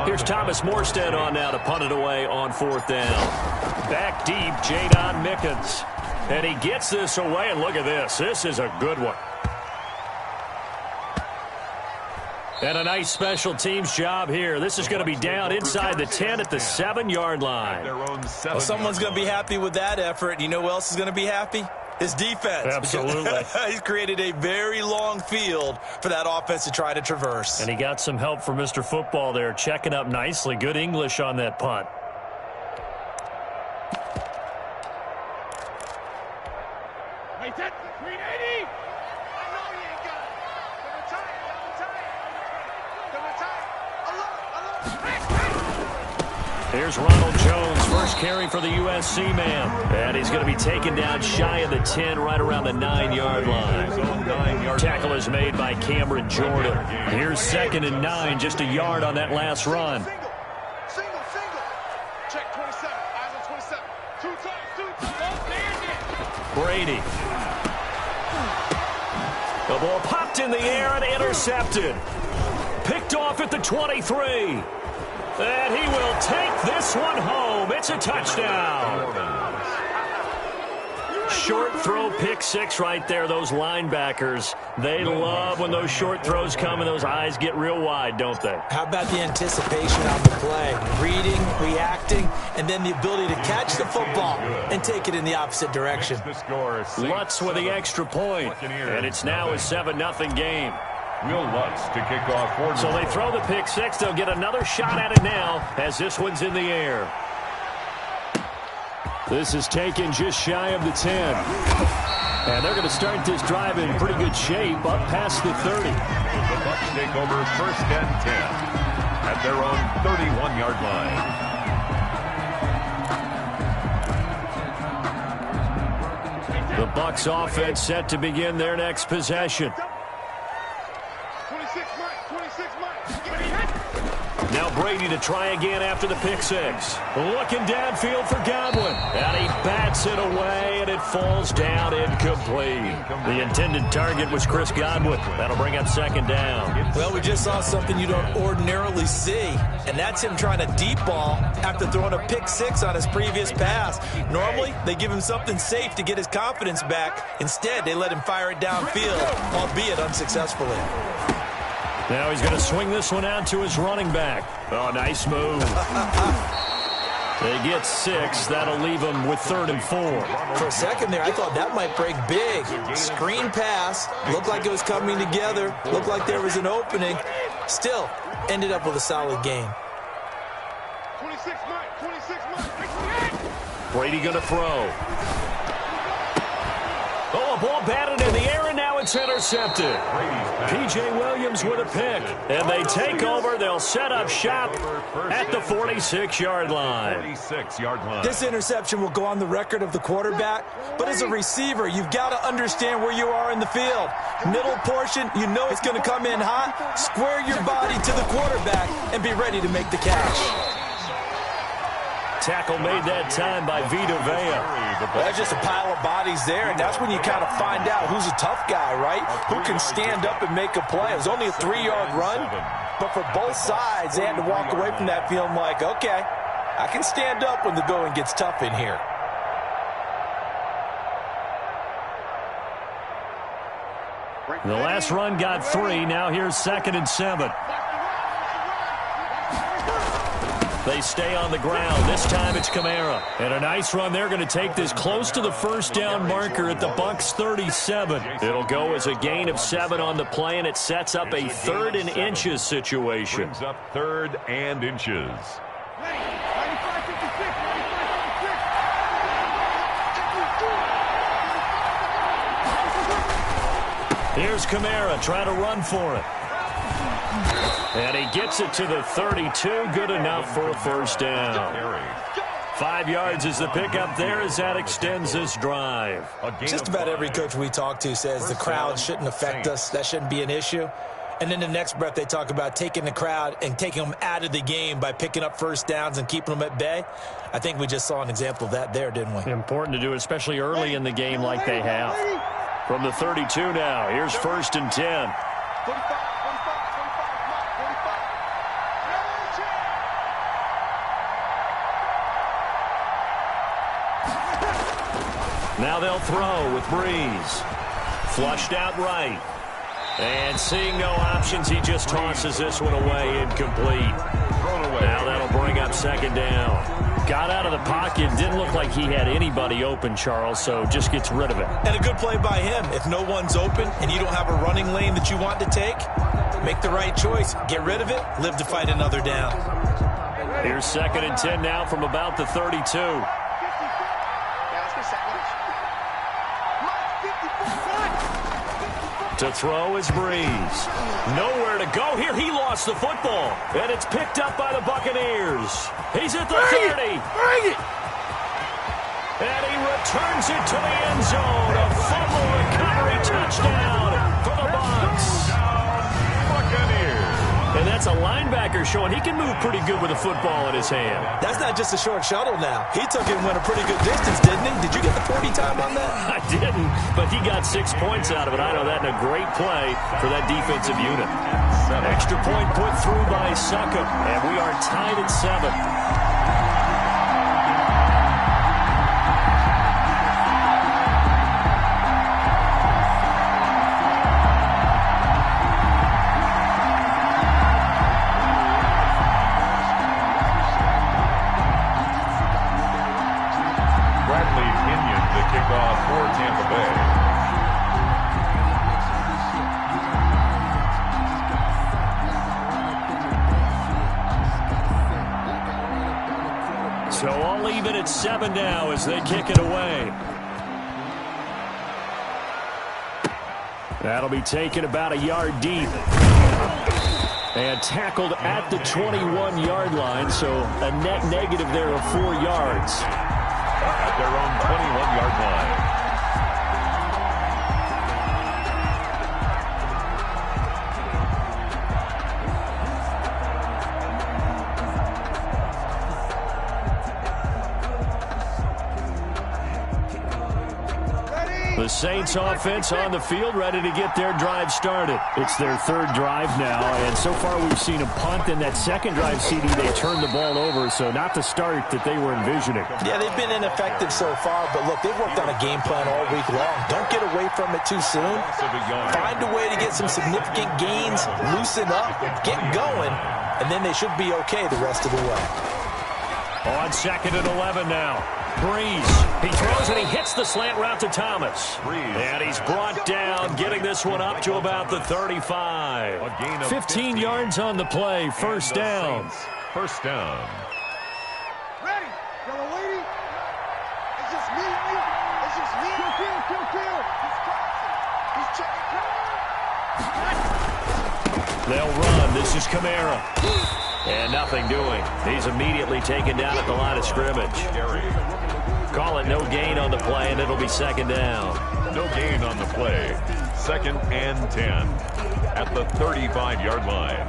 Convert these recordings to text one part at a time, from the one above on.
Here's Thomas Morstead on now to punt it away on 4th down. Back deep, Jadon Mickens. And he gets this away, and look at this. This is a good one. And a nice special teams job here. This is going to be down inside the 10 at the 7-yard line. Well, someone's going to be happy with that effort. You know who else is going to be happy? His defense. Absolutely. He's created a very long field for that offense to try to traverse. And he got some help from Mr. Football there, checking up nicely. Good English on that punt. Here's Ronald Jones, first carry for the USC man. And he's going to be taken down shy of the 10, right around the 9-yard line. Tackle is made by Cameron Jordan. Here's 2nd and 9, just a yard on that last run. Single. Check 27. Eyes on 27. Two times. Brady. The ball popped in the air and intercepted. Picked off at the 23. And he will take this one home. It's a touchdown. Short throw, pick 6 right there. Those linebackers, they love when those short throws come and those eyes get real wide, don't they? How about the anticipation on the play? Reading, reacting, and then the ability to catch the football and take it in the opposite direction. Lutz with the extra point. And it's now a 7-0 game. Will Lutz to kick off. So they throw the pick 6. They'll get another shot at it now as this one's in the air. This is taken just shy of the 10. And they're going to start this drive in pretty good shape up past the 30. The Bucs take over 1st and 10 at their own 31-yard line. The Bucs offense set to begin their next possession. Now Brady to try again after the pick 6. Looking downfield for Godwin. And he bats it away, and it falls down incomplete. The intended target was Chris Godwin. That'll bring up 2nd down. Well, we just saw something you don't ordinarily see, and that's him trying to deep ball after throwing a pick 6 on his previous pass. Normally, they give him something safe to get his confidence back. Instead, they let him fire it downfield, albeit unsuccessfully. Now he's going to swing this one out to his running back. Oh, nice move. They get 6. That'll leave them with 3rd and 4. For a second there, I thought that might break big. Screen pass. Looked like it was coming together. Looked like there was an opening. Still, ended up with a solid game. 26 Mike. Brady going to throw. Oh, a ball batted in the air, and now it's intercepted. P.J. Williams with a pick. And they take over. They'll set up shop at the 46-yard line. This interception will go on the record of the quarterback, but as a receiver, you've got to understand where you are in the field. Middle portion, you know it's going to come in hot. Square your body to the quarterback and be ready to make the catch. Tackle made that time by Vita Vea. That's just a pile of bodies there, and that's when you kind of find out who's a tough guy, right? Who can stand up and make a play. It was only a 3-yard run, but for both sides, they had to walk away from that feeling like, okay, I can stand up when the going gets tough in here. The last run got 3. Now here's 2nd and 7. They stay on the ground. This time it's Kamara. And a nice run. They're going to take this close to the 1st down marker at the Bucs 37. It'll go as a gain of 7 on the play, and it sets up a 3rd and inches situation. Brings up 3rd and inches. Here's Kamara trying to run for it. And he gets it to the 32. Good enough for a 1st down. 5 yards is the pickup there as that extends this drive. Just about every coach we talk to says the crowd shouldn't affect us. That shouldn't be an issue. And then the next breath they talk about taking the crowd and taking them out of the game by picking up 1st downs and keeping them at bay. I think we just saw an example of that there, didn't we? Important to do, especially early in the game like they have. From the 32 now, here's 1st and 10. Now they'll throw with Breeze. Flushed out right. And seeing no options, he just tosses this one away, incomplete. Thrown away. Now that'll bring up second down. Got out of the pocket. Didn't look like he had anybody open, Charles, so just gets rid of it. And a good play by him. If no one's open and you don't have a running lane that you want to take, make the right choice. Get rid of it. Live to fight another down. Here's 2nd and 10 now from about the 32. To throw is Breeze. Nowhere to go here. He lost the football. And it's picked up by the Buccaneers. He's at the 30. Bring it! And he returns it to the end zone. A fumble recovery touchdown for the Bucs. Buccaneers. And that's a linebacker showing he can move pretty good with a football in his hand. That's not just a short shuttle now. He took it and went a pretty good distance, didn't he? Did you get the 40 time on that? I didn't, but he got 6 points out of it. I know that in a great play for that defensive unit. Extra point put through by Succop, and we are tied at 7. Kickoff for Tampa Bay. So I'll leave it at 7 now as they kick it away. That'll be taken about a yard deep. And tackled at the 21-yard line, so a net negative there of 4 yards. At their own 21-yard line. The Saints offense on the field, ready to get their drive started. It's their 3rd drive now, and so far we've seen a punt. In that 2nd drive, CD, they turned the ball over, so not the start that they were envisioning. Yeah, they've been ineffective so far, but look, they've worked on a game plan all week long. Don't get away from it too soon. Find a way to get some significant gains, loosen up, get going, and then they should be okay the rest of the way. On 2nd and 11 now. Breeze. He throws and he hits the slant route to Thomas. And he's brought down, getting this one up to about the 35. 15 yards on the play. First down. First down. Ready, yellow lady. It's just me and you. It's just me. Kill. He's checking. They'll run. This is Kamara. And nothing doing. He's immediately taken down at the line of scrimmage. Call it no gain on the play, and it'll be 2nd down. No gain on the play. 2nd and 10 at the 35-yard line.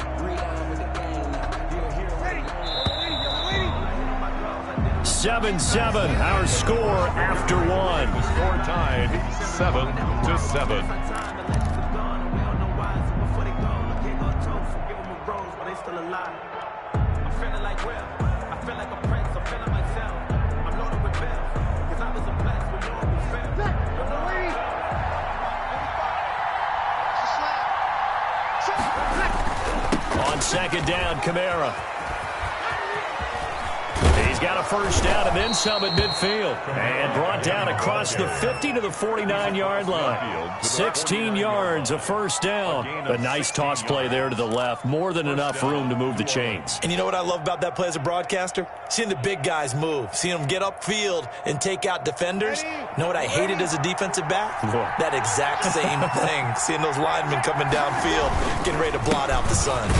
7-7, our score after 1. The score tied 7-7. On 2nd down, Kamara. He's got a first down and then some at midfield. And brought down across the 50 to the 49-yard line. 16 yards, a first down. A nice toss play there to the left. More than enough room to move the chains. And you know what I love about that play as a broadcaster? Seeing the big guys move. Seeing them get upfield and take out defenders. Know what I hated as a defensive back? That exact same thing. Seeing those linemen coming downfield, getting ready to blot out the sun.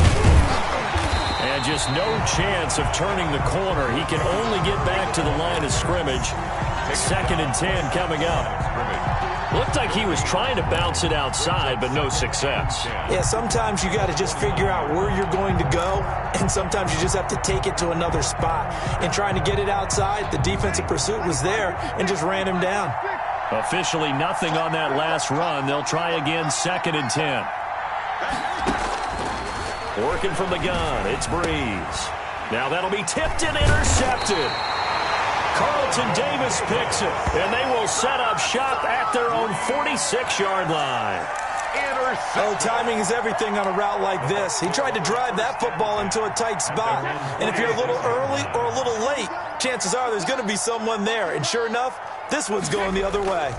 And just no chance of turning the corner. He can only get back to the line of scrimmage. 2nd and 10 coming up. Looked like he was trying to bounce it outside, but no success. Yeah, sometimes you got to just figure out where you're going to go, and sometimes you just have to take it to another spot. And trying to get it outside, the defensive pursuit was there and just ran him down. Officially nothing on that last run. They'll try again, 2nd and 10. Working from the gun, it's Breeze. Now that'll be tipped and intercepted. Carlton Davis picks it, and they will set up shop at their own 46-yard line. Oh, timing is everything on a route like this. He tried to drive that football into a tight spot. And if you're a little early or a little late, chances are there's going to be someone there. And sure enough, this one's going the other way.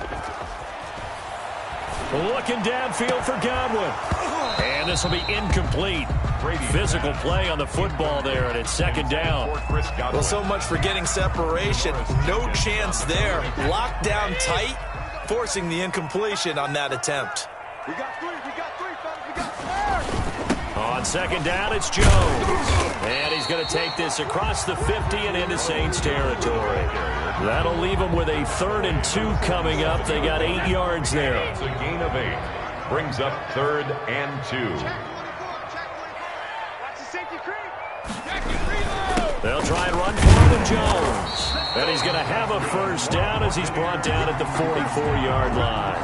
Looking downfield for Godwin. And this will be incomplete. Physical play on the football there, and it's second down. Well, so much for getting separation. No chance there. Locked down tight, forcing the incompletion on that attempt. We got three, fellas, we got four. On second down, it's Jones. And he's going to take this across the 50 and into Saints territory. That'll leave them with a 3rd and 2 coming up. They got 8 yards there. It's a gain of 8. Brings up 3rd and 2. Watch the safety creep. They'll try and run for him with Jones. And he's going to have a first down as he's brought down at the 44-yard line.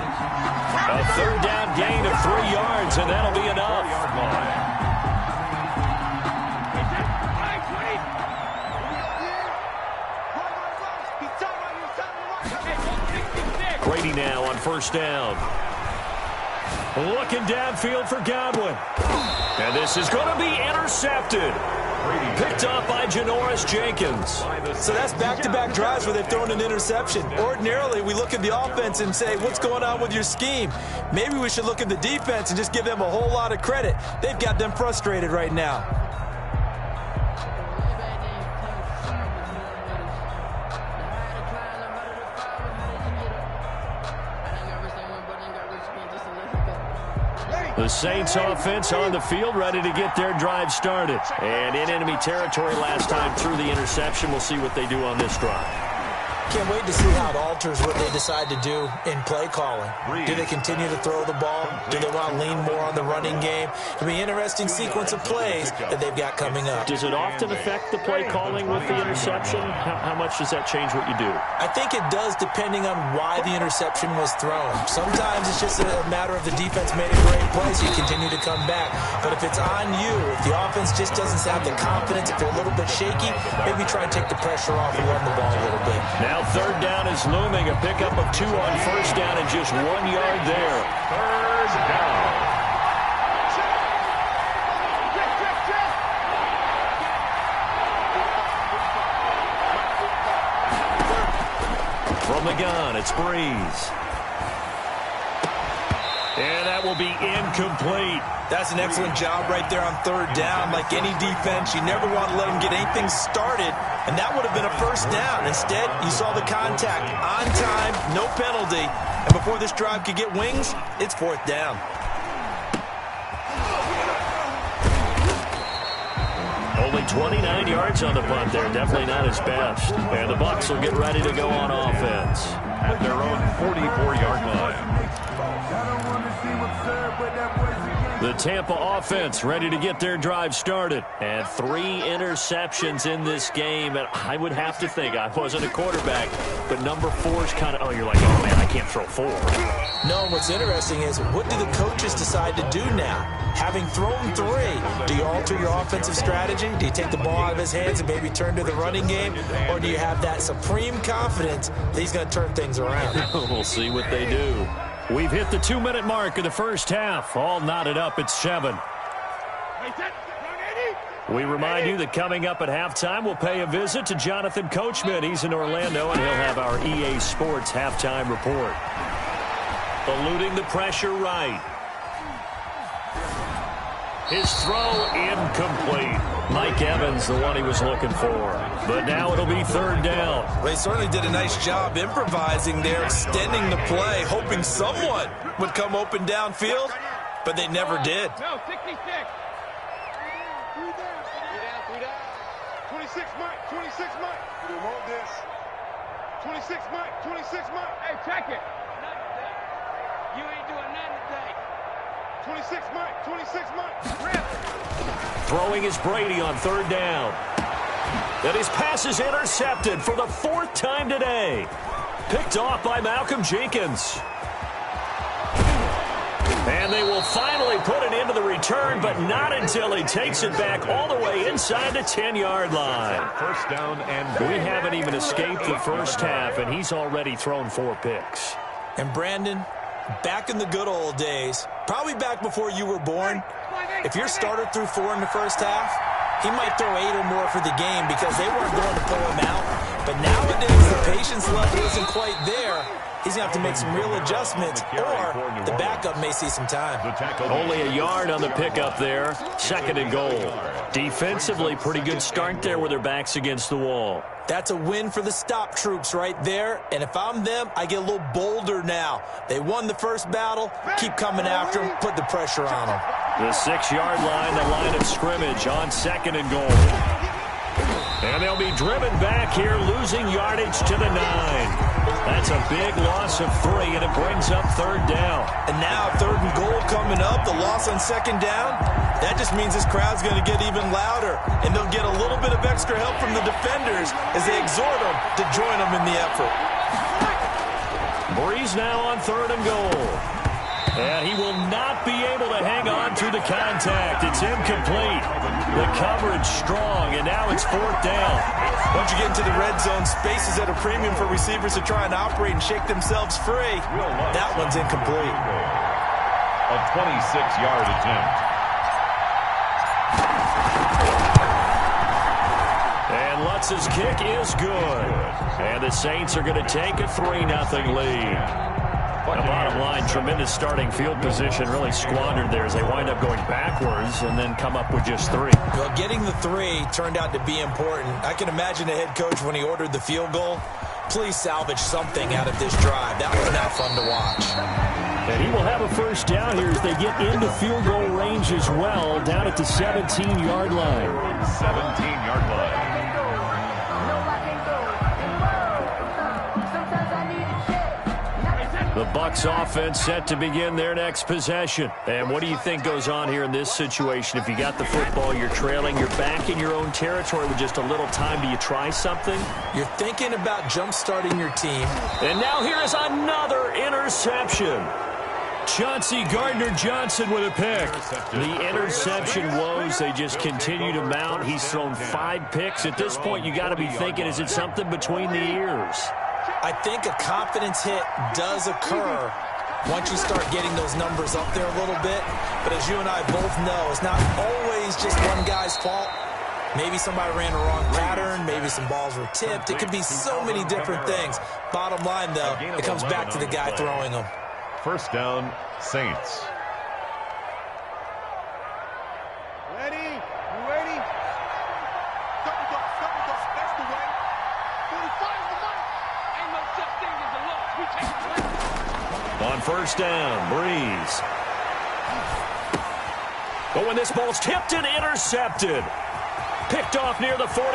A 3rd down gain of 3 yards, and that'll be enough. Brady now on first down. Looking downfield for Godwin. And this is going to be intercepted. Picked up by Janoris Jenkins. So that's back-to-back drives where they've thrown an interception. Ordinarily, we look at the offense and say, what's going on with your scheme? Maybe we should look at the defense and just give them a whole lot of credit. They've got them frustrated right now. The Saints offense on the field, ready to get their drive started. And in enemy territory last time through the interception. We'll see what they do on this drive. Can't wait to see how it alters what they decide to do in play calling. Do they continue to throw the ball? Do they want to lean more on the running game? It'll be an interesting sequence of plays that they've got coming up. Does it often affect the play calling with the interception? How much does that change what you do? I think it does, depending on why the interception was thrown. Sometimes it's just a matter of the defense made a great play, so you continue to come back. But if it's on you, if the offense just doesn't have the confidence, if they're a little bit shaky, maybe try and take the pressure off and run the ball a little bit. Now 3rd down is looming. A pickup of 2 on first down and just 1 yard there. 3rd down. From the gun, it's Breeze. And that will be incomplete. That's an excellent job right there on 3rd down. Like any defense, you never want to let them get anything started, and that would have been a first down. Instead, you saw the contact on time, no penalty, and before this drive could get wings, it's 4th down. Only 29 yards on the punt there. Definitely not his best. And the Bucs will get ready to go on offense. At their own 44-yard line. The Tampa offense ready to get their drive started. And 3 interceptions in this game. And I would have to think, I wasn't a quarterback, but number 4 is kind of, oh, you're like, oh, man, I can't throw 4. No, what's interesting is, what do the coaches decide to do now? Having thrown 3, do you alter your offensive strategy? Do you take the ball out of his hands and maybe turn to the running game? Or do you have that supreme confidence that he's going to turn things around? We'll see what they do. We've hit the 2-minute mark of the first half. All knotted up at 7. We remind you that coming up at halftime, we'll pay a visit to Jonathan Coachman. He's in Orlando, and he'll have our EA Sports halftime report. Eluding the pressure right. His throw incomplete. Mike Evans, the one he was looking for. But now it'll be 3rd down. They certainly did a nice job improvising there, extending the play, hoping someone would come open downfield, but they never did. No, 66. 3 down. 26, Mike. 26, Mike. We want this. 26, Mike. 26, Mike. Hey, check it. You ain't doing nothing today. 26, Mike. 26, Mike. Throwing is Brady on 3rd down. And his pass is intercepted for the 4th time today. Picked off by Malcolm Jenkins. And they will finally put an end to the return, but not until he takes it back all the way inside the 10-yard line. First down and goal. We haven't even escaped the first half, and he's already thrown 4 picks. And Brandon, back in the good old days, probably back before you were born, if your starter threw 4 in the first half, he might throw 8 or more for the game because they weren't going to pull him out. But nowadays, the patience level isn't quite there. He's going to have to make some real adjustments, or the backup may see some time. Only a yard on the pickup there. 2nd and goal. Defensively, pretty good start there with their backs against the wall. That's a win for the stop troops right there. And if I'm them, I get a little bolder now. They won the first battle. Keep coming after them. Put the pressure on them. The 6-yard line, the line of scrimmage on 2nd and goal. And they'll be driven back here, losing yardage to the 9. That's a big loss of 3, and it brings up 3rd down. And now 3rd and goal coming up, the loss on 2nd down. That just means this crowd's going to get even louder, and they'll get a little bit of extra help from the defenders as they exhort them to join them in the effort. Breeze now on 3rd and goal. And he will not be able to hang on to the contact. It's incomplete. The coverage strong, and now it's 4th down. Once you get into the red zone, space is at a premium for receivers to try and operate and shake themselves free. That one's incomplete. A 26-yard attempt. And Lutz's kick is good. And the Saints are going to take a 3-0 lead. The bottom line, tremendous starting field position, really squandered there as they wind up going backwards and then come up with just 3. Well, getting the 3 turned out to be important. I can imagine the head coach when he ordered the field goal. Please salvage something out of this drive. That was not fun to watch. And he will have a first down here as they get into field goal range as well, down at the 17-yard line. 17-yard line. The Bucs offense set to begin their next possession. And what do you think goes on here in this situation? If you got the football, you're trailing, you're back in your own territory with just a little time. Do you try something? You're thinking about jump-starting your team. And now here is another interception. Chauncey Gardner-Johnson with a pick. The interception woes, they just continue to mount. He's thrown 5 picks. At this point, you got to be thinking, is it something between the ears? I think a confidence hit does occur once you start getting those numbers up there a little bit. But as you and I both know, it's not always just one guy's fault. Maybe somebody ran a wrong pattern. Maybe some balls were tipped. It could be so many different things. Bottom line, though, it comes back to the guy throwing them. First down, Saints. Ready? You ready? Double dog. That's the way. 45 is the money. Ain't no such thing as a loss. We take it. On first down, Breeze. But when this ball's tipped and intercepted. Picked off near the 44.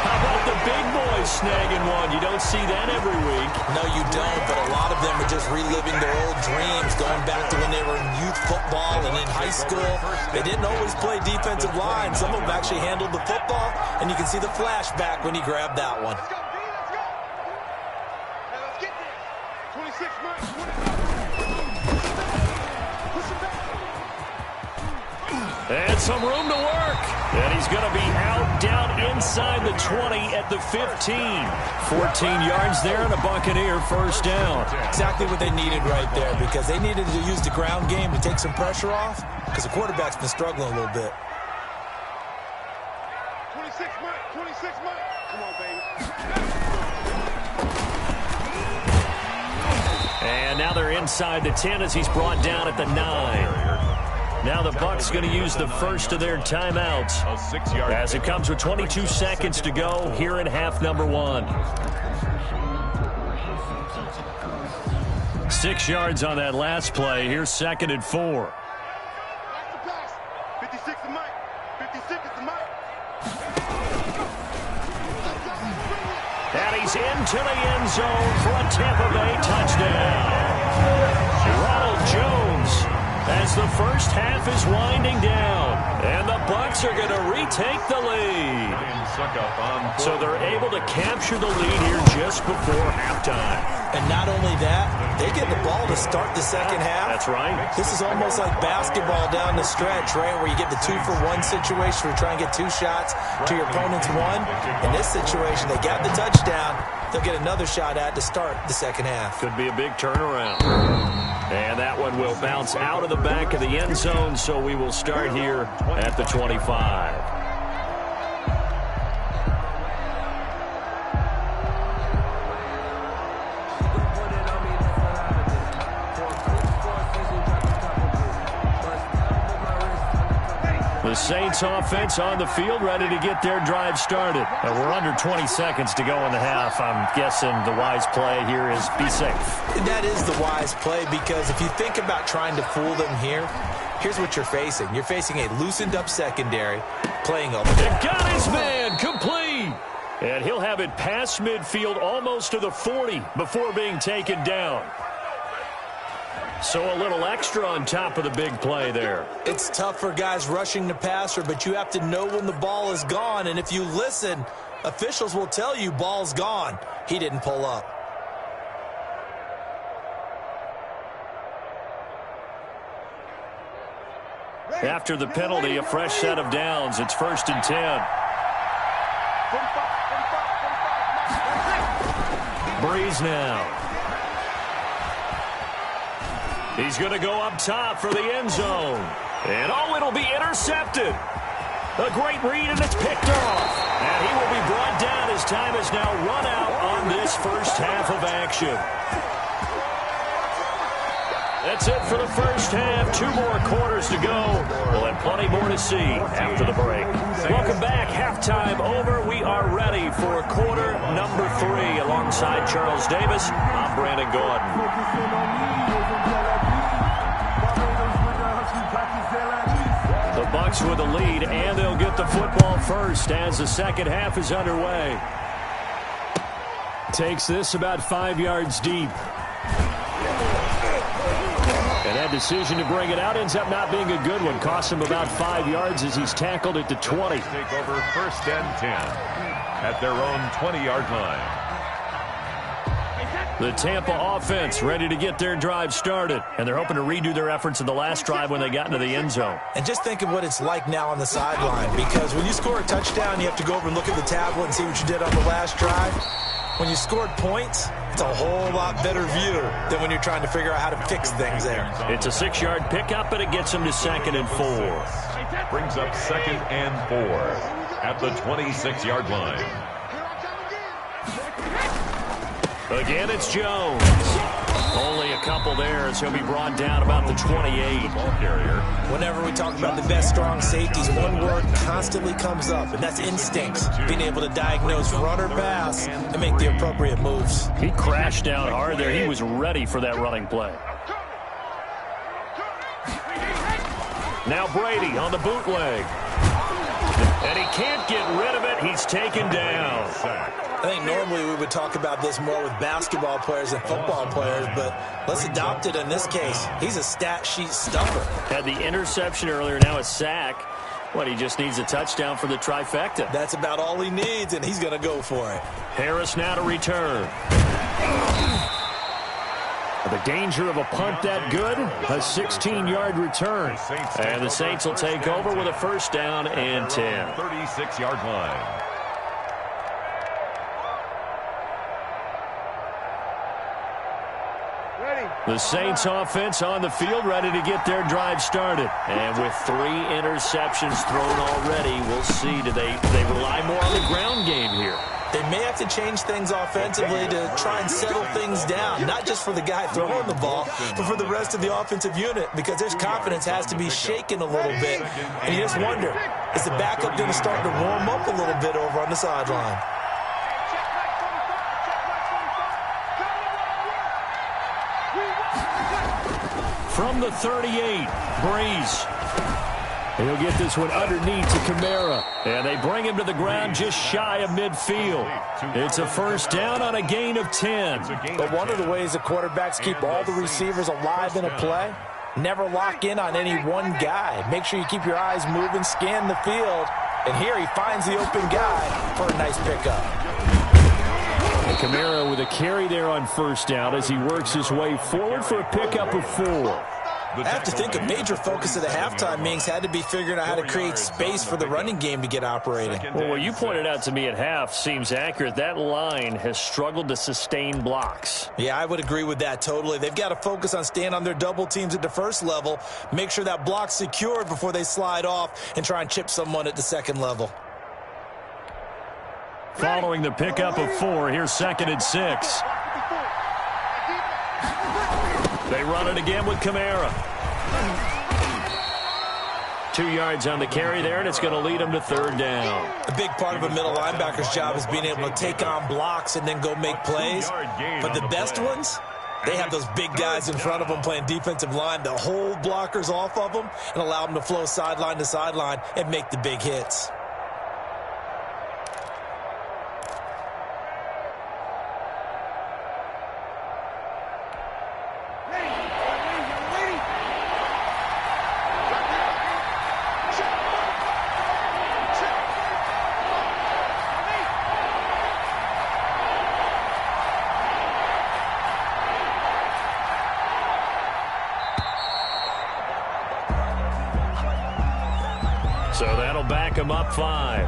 How about the big boys snagging one? You don't see that every week. No, you don't, but a lot of them are just reliving their old dreams, going back to when they were in youth football and in high school. They didn't always play defensive line. Some of them actually handled the football, and you can see the flashback when he grabbed that one. Let's go, D. Let's go. Hey, let's get there. 26 months. Push it back. And some room to work. And he's going to be out down inside the 20 at the 15. 14 yards there and a Buccaneer first down. Exactly what they needed right there, because they needed to use the ground game to take some pressure off, because the quarterback's been struggling a little bit. 26 months. 26 months. Come on, baby. And now they're inside the 10 as he's brought down at the 9. Now the Bucs going to use the first of their timeouts as it comes with 22 seconds to go here in half number 1. 6 yards on that last play. Here's 2nd and 4. That's the pass. 56 is Mike. 56 is the Mike. And he's into the end zone for a Tampa Bay touchdown. Ronald Jones, as the first half is winding down. And the Bucs are going to retake the lead. So they're able to capture the lead here just before halftime. And not only that, they get the ball to start the second half. That's right. This is almost like basketball down the stretch, right, where you get the 2-for-1 situation where you try and get 2 shots to your opponent's 1. In this situation, they got the touchdown. They'll get another shot at to start the second half. Could be a big turnaround. And that one will bounce out of the back of the end zone, so we will start here at the 25. The Saints offense on the field, ready to get their drive started. We're under 20 seconds to go in the half. I'm guessing the wise play here is be safe. That is the wise play, because if you think about trying to fool them here, here's what you're facing. You're facing a loosened-up secondary playing a... They got his man complete. And he'll have it past midfield almost to the 40 before being taken down. So a little extra on top of the big play there. It's tough for guys rushing the passer, but you have to know when the ball is gone. And if you listen, officials will tell you ball's gone. He didn't pull up. After the penalty, a fresh set of downs. It's 1st and 10. Breeze now. He's going to go up top for the end zone. And it'll be intercepted. A great read, and it's picked off. And he will be brought down as time is now run out on this first half of action. That's it for the first half. 2 more quarters to go. We'll have plenty more to see after the break. Welcome back. Halftime over. We are ready for quarter number 3. Alongside Charles Davis, I'm Brandon Gordon. The Bucs with the lead, and they'll get the football first as the second half is underway. Takes this about 5 yards deep. And that decision to bring it out ends up not being a good one. Costs him about 5 yards as he's tackled at the 20. Take over 1st and 10 at their own 20-yard line. The Tampa offense ready to get their drive started. And they're hoping to redo their efforts in the last drive when they got into the end zone. And just think of what it's like now on the sideline, because when you score a touchdown, you have to go over and look at the tablet and see what you did on the last drive. When you scored points, it's a whole lot better view than when you're trying to figure out how to fix things there. It's a 6-yard pickup, and it gets them to 2nd and 4. Brings up 2nd and 4 at the 26-yard line. Again, it's Jones. Only a couple there, so he'll be brought down about the 28. Ball carrier. Whenever we talk about the best strong safeties, one word constantly comes up, and that's instincts. Being able to diagnose run or pass and make the appropriate moves. He crashed down hard there. He was ready for that running play. Now Brady on the bootleg. And he can't get rid of it. He's taken down. I think normally we would talk about this more with basketball players and football players, but let's adopt it in this case. He's a stat sheet stuffer. Had the interception earlier, now a sack. He just needs a touchdown for the trifecta. That's about all he needs, and he's going to go for it. Harris now to return. The danger of a punt that good, a 16-yard return. And the Saints will take over with a 1st down and 10. 36-yard line. The Saints offense on the field ready to get their drive started. And with 3 interceptions thrown already, we'll see. Do they rely more on the ground game here? They may have to change things offensively to try and settle things down, not just for the guy throwing the ball, but for the rest of the offensive unit, because their confidence has to be shaken a little bit. And you just wonder, is the backup going to start to warm up a little bit over on the sideline? From the 38, Breeze. He'll get this one underneath to Kamara. And they bring him to the ground just shy of midfield. It's a 1st down on a gain of 10. But one of the ways the quarterbacks keep all the receivers alive in a play Never lock in on any one guy. Make sure you keep your eyes moving, scan the field. And here he finds the open guy for a nice pickup. And Kamara with a carry there on first down as he works his way forward for a pickup of 4. I have to think a major focus of the halftime meetings had to be figuring out how to create space for the running game to get operating. Well, what you pointed out to me at half seems accurate. That line has struggled to sustain blocks. Yeah, I would agree with that totally. They've got to focus on staying on their double teams at the first level, make sure that block's secured before they slide off and try and chip someone at the second level. Following the pickup of 4, here's 2nd and 6. They run it again with Kamara. 2 yards on the carry there, and it's going to lead them to 3rd down. A big part of a middle linebacker's job is being able to take on blocks and then go make plays. But the best ones, they have those big guys in front of them playing defensive line to hold blockers off of them and allow them to flow sideline to sideline and make the big hits. So that'll back him up 5.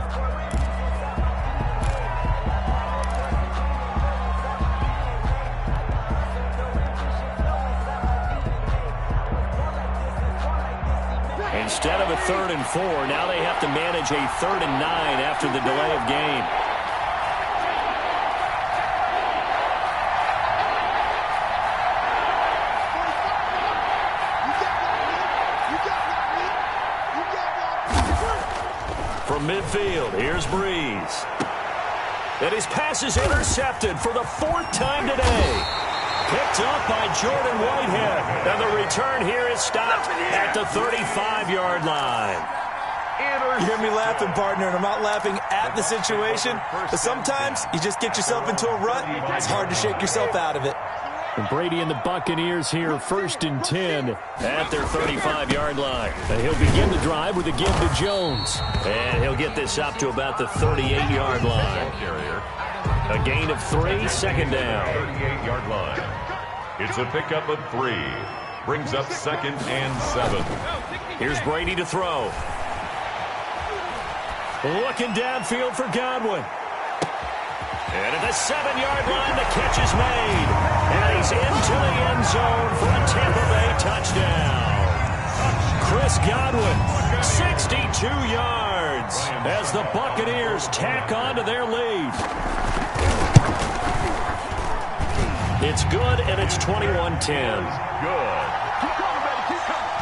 Instead of a 3rd and 4, now they have to manage a 3rd and 9 after the delay of game. From midfield, here's Breeze. And his pass is intercepted for the 4th time today. Picked up by Jordan Whitehead. And the return here is stopped at the 35-yard line. You hear me laughing, partner, and I'm not laughing at the situation, but sometimes you just get yourself into a rut. It's hard to shake yourself out of it. And Brady and the Buccaneers here, 1st and 10 at their 35-yard line. And he'll begin the drive with a give to Jones. And he'll get this up to about the 38-yard line. A gain of 3, 2nd down. 38-yard line. It's a pickup of 3. Brings up 2nd and 7. Here's Brady to throw. Looking downfield for Godwin. And at the 7-yard line, the catch is made. And he's into the end zone for a Tampa Bay touchdown. Chris Godwin, 62 yards as the Buccaneers tack on to their lead. It's good, and it's 21-10. Good.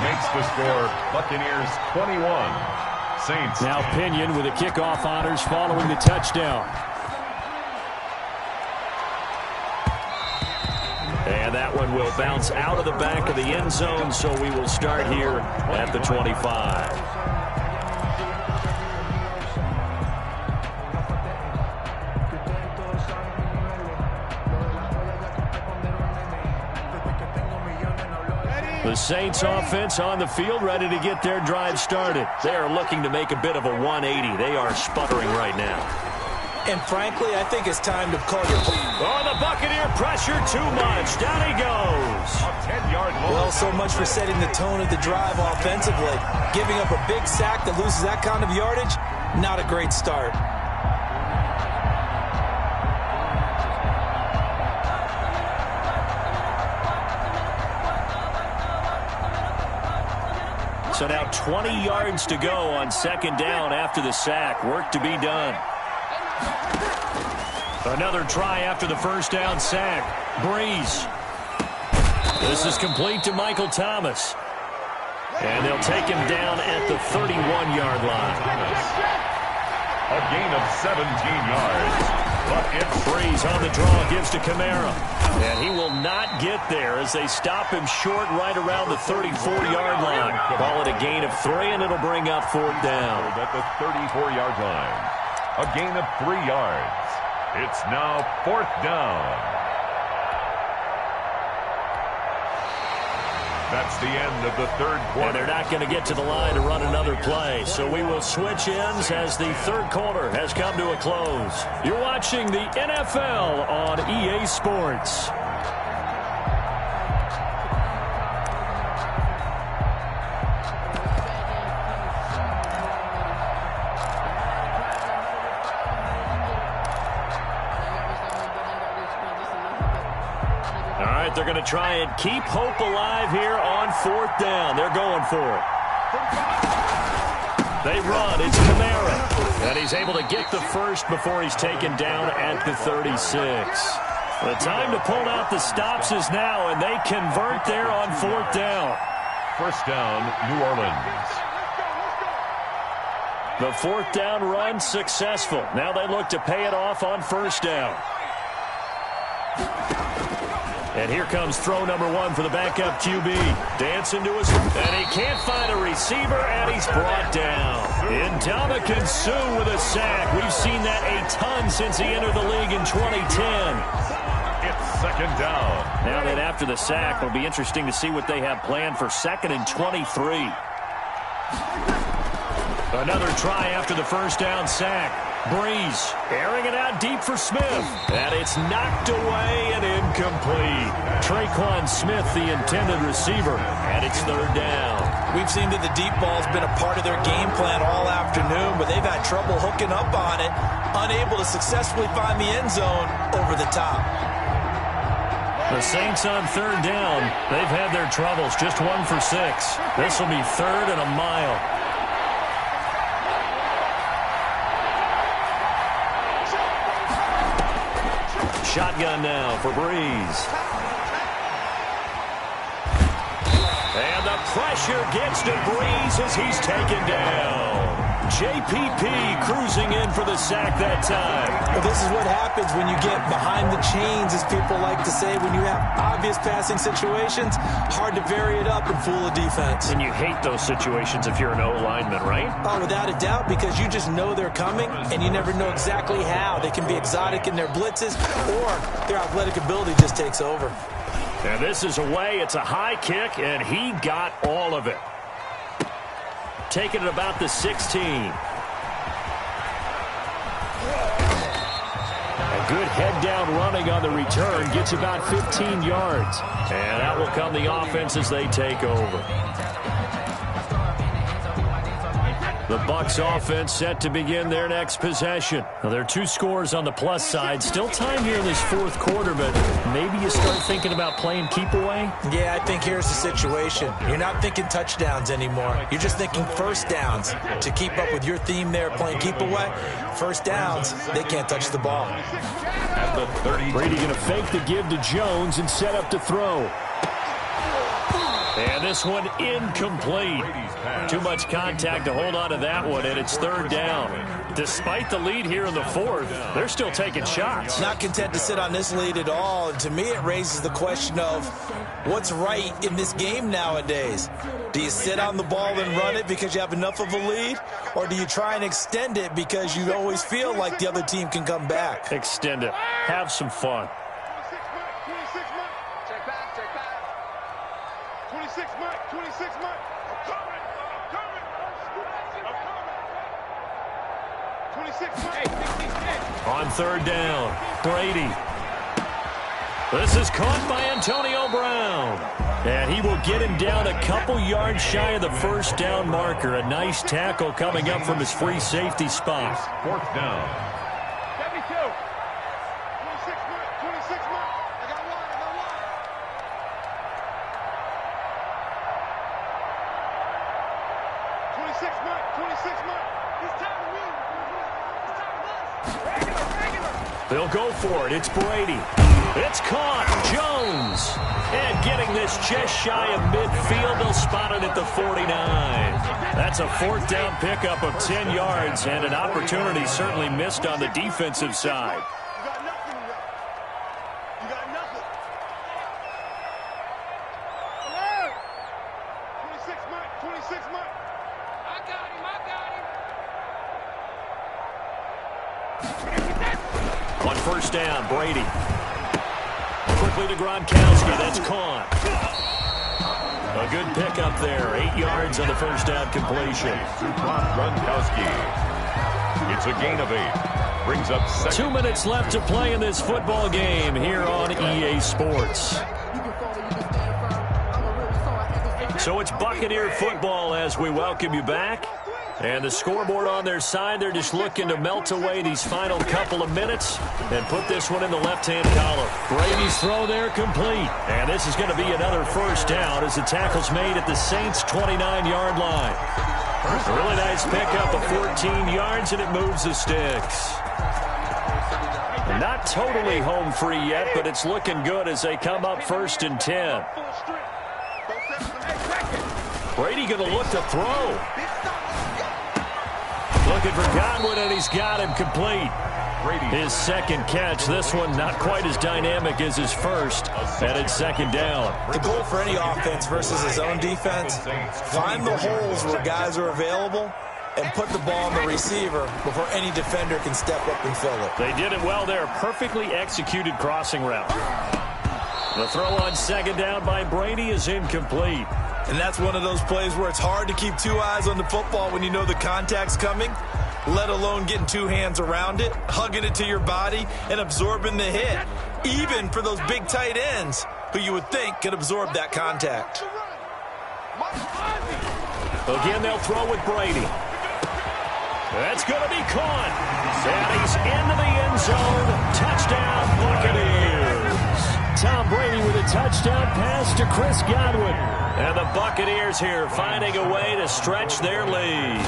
Makes the score Buccaneers 21. Saints. Now Pinion with the kickoff honors following the touchdown. And that one will bounce out of the back of the end zone, so we will start here at the 25. The Saints offense on the field, ready to get their drive started. They are looking to make a bit of a 180. They are sputtering right now. And frankly, I think it's time to call your play. Oh, the Buccaneer pressure too much. Down he goes. A 10-yard loss. Well, so much for setting the tone of the drive offensively. Giving up a big sack that loses that kind of yardage, not a great start. So now 20 yards to go on 2nd down after the sack. Work to be done. Another try after the 1st down sack. Breeze. This is complete to Michael Thomas. And they'll take him down at the 31-yard line. A gain of 17 yards. But it's Breeze on the draw, gives to Kamara. And he will not get there as they stop him short right around the 34-yard line. Call it a gain of 3, and it'll bring up 4th down. At the 34-yard line. A gain of 3 yards. It's now 4th down. That's the end of the third quarter. And they're not going to get to the line to run another play. So we will switch ends as the third quarter has come to a close. You're watching the NFL on EA Sports. They're going to try and keep hope alive here on fourth down. They're going for it. They run. It's Kamara. And he's able to get the first before he's taken down at the 36. The time to pull out the stops is now, and they convert there on fourth down. First down, New Orleans. The fourth down run successful. Now they look to pay it off on first down. And here comes throw number one for the backup QB. Dancing to his... And he can't find a receiver, and he's brought down. Ndamukong Suh with a sack. We've seen that a ton since he entered the league in 2010. It's second down. Now that after the sack, it'll be interesting to see what they have planned for second and 23. Another try after the first down sack. Breeze airing it out deep for Smith. And it's knocked away and incomplete. Traquan Smith, the intended receiver, and it's third down. We've seen that the deep ball's been a part of their game plan all afternoon, but they've had trouble hooking up on it, unable to successfully find the end zone over the top. The Saints on third down. They've had their troubles, just 1 for 6. This will be third and a mile. Shotgun now for Breeze. And the pressure gets to Breeze as he's taken down. JPP cruising in for the sack that time. Well, this is what happens when you get behind the chains, as people like to say. When you have obvious passing situations, hard to vary it up and fool a defense. And you hate those situations if you're an O-lineman, right? Oh, without a doubt, because you just know they're coming, and you never know exactly how. They can be exotic in their blitzes, or their athletic ability just takes over. And this is away. It's a high kick, and he got all of it. Taking it about the 16. A good head-down running on the return. Gets about 15 yards. And out will come the offense as they take over. The Bucs offense set to begin their next possession. Now, there are 2 scores on the plus side. Still time here in this fourth quarter, but maybe you start thinking about playing keep away? Yeah, I think here's the situation. You're not thinking touchdowns anymore. You're just thinking first downs. To keep up with your theme there, playing keep away, first downs, they can't touch the ball. At the 30. Brady going to fake the give to Jones and set up to throw. And this one incomplete. Too much contact to hold on to that one, and it's third down. Despite the lead here in the fourth, they're still taking shots. Not content to sit on this lead at all. And to me, it raises the question of what's right in this game nowadays. Do you sit on the ball and run it because you have enough of a lead? Or do you try and extend it because you always feel like the other team can come back? Extend it. Have some fun. 26 Mike, 26 Mike. I'm coming. 26 Mike. On third down, Brady. This is caught by Antonio Brown. And he will get him down a couple yards shy of the first down marker. A nice tackle coming up from his free safety spot. Fourth down. 72. 26 Mike, 26 Mike. I got one. 26 Mike, 26 Mike. It's time to win. It's time to bust. Regular. They'll go for it. It's Brady. It's caught. Jones. And getting this just shy of midfield. They'll spot it at the 49. That's a fourth down pickup of 10 yards and an opportunity certainly missed on the defensive side. You got nothing. You got nothing. 26 Mike, 26 Mike. I got him. On first down, Brady. Quickly to Gronkowski. That's caught. A good pickup there. 8 yards on the first down completion. Gronkowski. It's a gain of 8. Brings up second. 2 minutes left to play in this football game here on EA Sports. So it's Buccaneer football as we welcome you back. And the scoreboard on their side, they're just looking to melt away these final couple of minutes and put this one in the left-hand column. Brady's throw there complete. And this is going to be another first down as the tackle's made at the Saints' 29-yard line. A really nice pickup of 14 yards, and it moves the sticks. Not totally home free yet, but it's looking good as they come up 1st and 10. Brady going to look to throw. Looking for Godwin, and he's got him complete. His second catch. This one not quite as dynamic as his first, and it's 2nd down. The goal for any offense versus his own defense, find the holes where guys are available and put the ball on the receiver before any defender can step up and fill it. They did it well there. Perfectly executed crossing route. The throw on 2nd down by Brady is incomplete. And that's one of those plays where it's hard to keep 2 eyes on the football when you know the contact's coming, let alone getting 2 hands around it, hugging it to your body, and absorbing the hit, even for those big tight ends who you would think could absorb that contact. Again, they'll throw with Brady. That's going to be caught. And he's into the end zone. Touchdown, Buccaneers. Tom Brady with a touchdown pass to Chris Godwin. And the Buccaneers here finding a way to stretch their lead.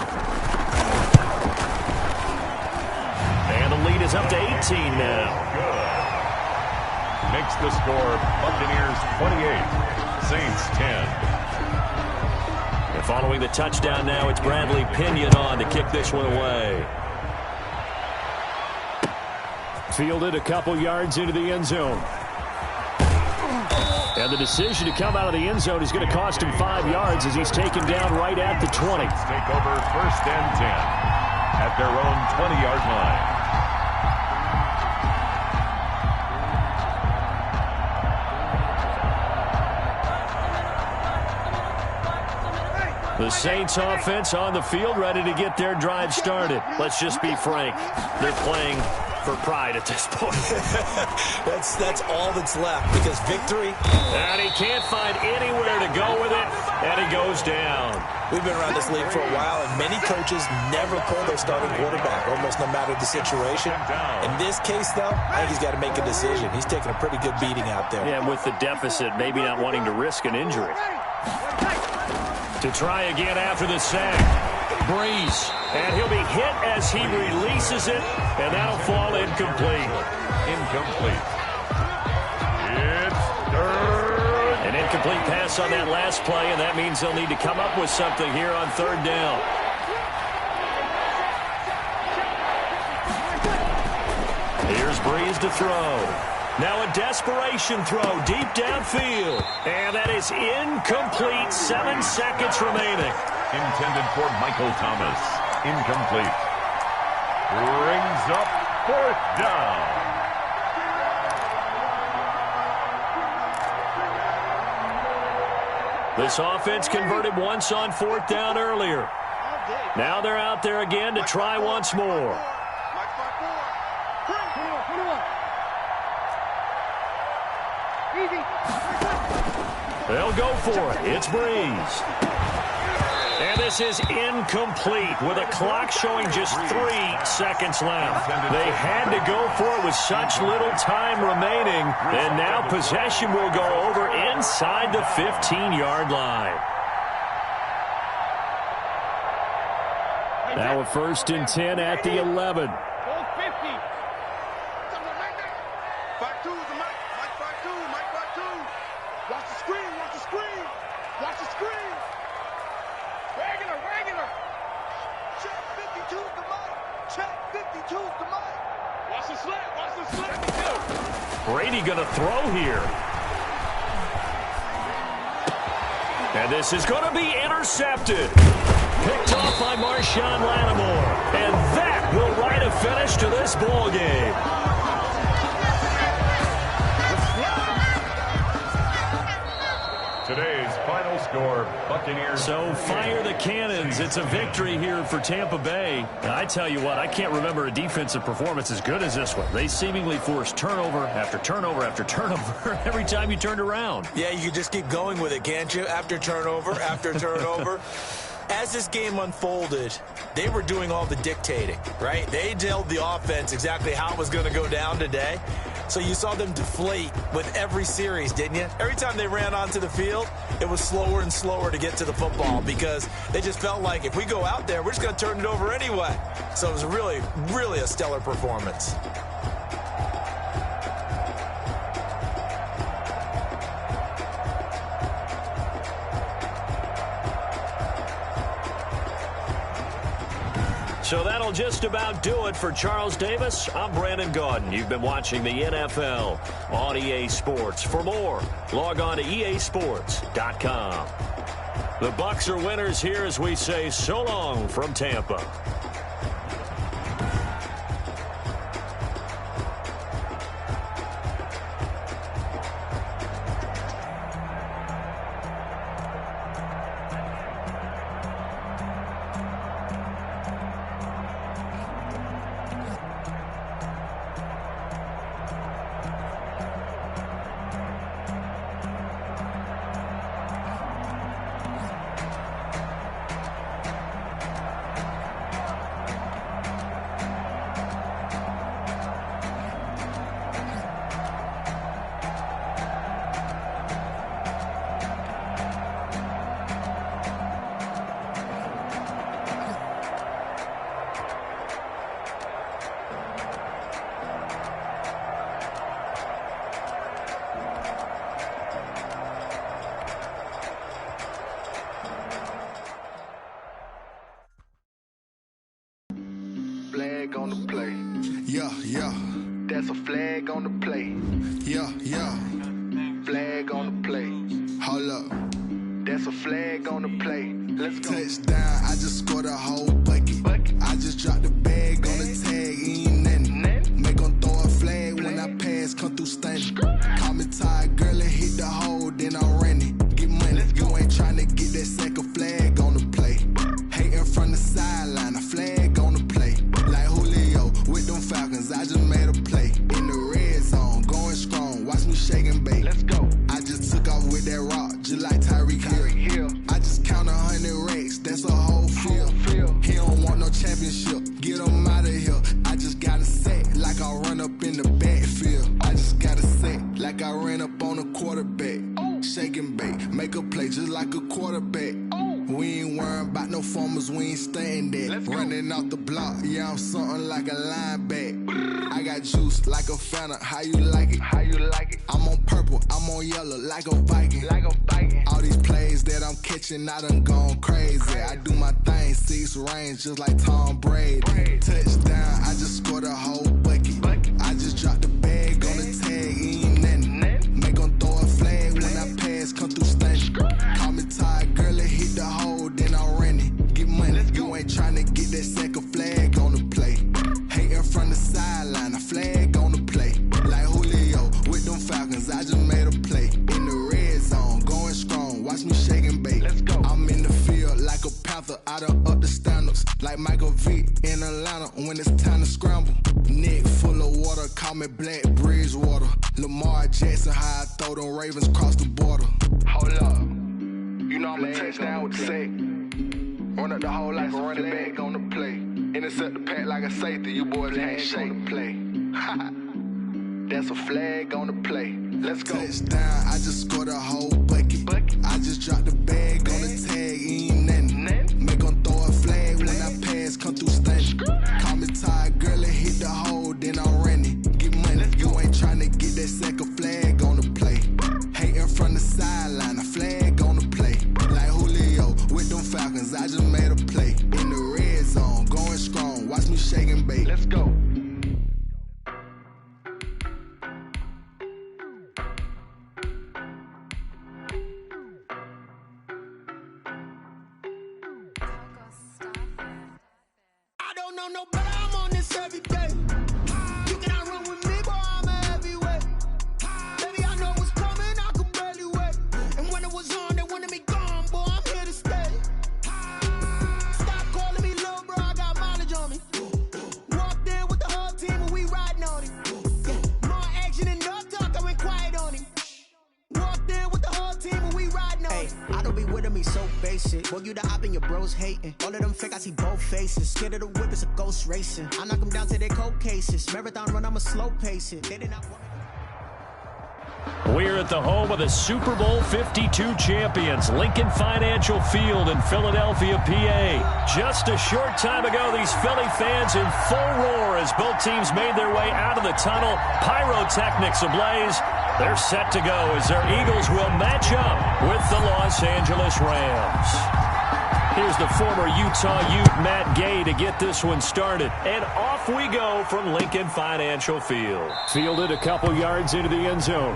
And the lead is up to 18 now. Good. Makes the score Buccaneers 28, Saints 10. And following the touchdown now, it's Bradley Pinion on to kick this one away. Fielded a couple yards into the end zone. And the decision to come out of the end zone is going to cost him 5 yards as he's taken down right at the 20. Take over 1st and 10 at their own 20-yard line. The Saints offense on the field ready to get their drive started. Let's just be frank. They're playing for pride at this point. That's all that's left, because victory. And he can't find anywhere to go with it, and he goes down. We've been around this league for a while, and many coaches never pull their starting quarterback, almost no matter the situation. In this case, though, I think he's got to make a decision. He's taking a pretty good beating out there. Yeah, with the deficit, maybe not wanting to risk an injury. To try again after the sack. Breeze. And he'll be hit as he releases it, and that'll fall incomplete. Incomplete. It's third. An incomplete pass on that last play, and that means they'll need to come up with something here on 3rd down. Here's Breeze to throw. Now a desperation throw deep downfield. And that is incomplete. 7 seconds remaining. Intended for Michael Thomas. Incomplete. Brings up 4th down. This offense converted once on 4th down earlier. Now they're out there again to try once more. They'll go for it. It's Breeze. And this is incomplete with a clock showing just 3 seconds left. They had to go for it with such little time remaining. And now possession will go over inside the 15-yard line. Now a 1st and 10 at the 11. Brady going to throw here. And this is going to be intercepted. Picked off by Marshawn Lattimore. And that will write a finish to this ball game. Today's final score, Buccaneers. So fire the cannons. It's a victory here for Tampa Bay. And I tell you what, I can't remember a defensive performance as good as this one. They seemingly forced turnover after turnover after turnover every time you turned around. Yeah, you can just keep going with it, can't you? After turnover, after turnover. As this game unfolded, they were doing all the dictating, right? They told the offense exactly how it was going to go down today. So you saw them deflate with every series, didn't you? Every time they ran onto the field, it was slower and slower to get to the football because they just felt like if we go out there, we're just going to turn it over anyway. So it was really, really a stellar performance. So that'll just about do it for Charles Davis. I'm Brandon Gaudin. You've been watching the NFL on EA Sports. For more, log on to easports.com. The Bucs are winners here as we say so long from Tampa. Flag on the play. Yeah, yeah. That's a flag on the play. Yeah, yeah. Flag on the play. Hold up. That's a flag on the play. Let's go. Touchdown, I just scored a whole bucket. I just dropped the bag on the tag, ain't nothing. Make them throw a flag when I pass, come through stunning. Call me tired, girl, and hit the hole, then I'm running. Get money, you ain't tryna get that second flag on the play. Hating from the sideline, a flag on the play. Like Julio with them Falcons, I just made a play. In the red zone, going strong, watch me shake and bake. Let's go. I just took off with that rock, just like Tyreek Hill. I just count 100 racks, that's a whole field. He don't want no championship, get him out of here. I just got a set, like I run up in the backfield. I just got a set, like I ran up on a quarterback. Shake and bake, make a play just like a quarterback. We ain't worrying about no formers, we ain't staying there. Running off the block, yeah, I'm something like a linebacker. I got juice like a Fanta, how you like it? How you like it? I'm on purple, I'm on yellow, like a Viking. Like a Viking. All these plays that I'm catching, I done gone crazy. I do my thing, 6 range, just like Tom Brady. Touchdown, I just scored a whole bucket. I just dropped the bag on the tag, ain't nothing. Make them throw a flag when I pass, come through stunning. Call me tired, girl, and hit the hole, then I'm running. Get money, you ain't tryna get that second flag on the play. Hating from the sideline, a flag on the play. Like Julio with them Falcons, I just made a play. In the red zone, going strong, watch me shake and bake. Let's go. I'm in the field like a Panther, I done up the standards. Like Michael Vick in Atlanta when it's time to scramble. Neck full of water, call me Black Bridgewater. Lamar Jackson, how I throw them Ravens cross the border. Hold up. You know I'm a touchdown with the sack. Run up the hole like a running back on the play. Intercept the pack like a safety. You boys ain't shake the play. That's a flag on the play. Let's go. Touchdown, I just scored a whole bucket. I just dropped the bag on the tag, ain't nothing. Make them throw a flag when I pass, come through stunning. Call me tired, girl, and hit the hole, then I'm running. Get money, you ain't tryna get that second flag on the play. Hating from the sideline, a flag on the play. Like Julio with them Falcons, I just made a play. In the red zone, going strong, watch me shake and bake. Let's go. I don't know no better, I'm on this every day. You cannot run with me, boy, I'm a heavyweight. Baby, I know what's coming, I could barely wait. And when it was on, they wanted me gone, be so basic. Boy, you the op and your bros hating. All of them fake, I see both faces. Scared of the whip, it's a ghost racing. I knock them down to their cold cases. Marathon run, I'ma slow pace it. They did not want. We're at the home of the Super Bowl 52 champions, Lincoln Financial Field in Philadelphia, PA. Just a short time ago, these Philly fans in full roar as both teams made their way out of the tunnel. Pyrotechnics ablaze. They're set to go as their Eagles will match up with the Los Angeles Rams. Here's the former Utah Ute Matt Gay to get this one started. And off we go from Lincoln Financial Field. Fielded a couple yards into the end zone.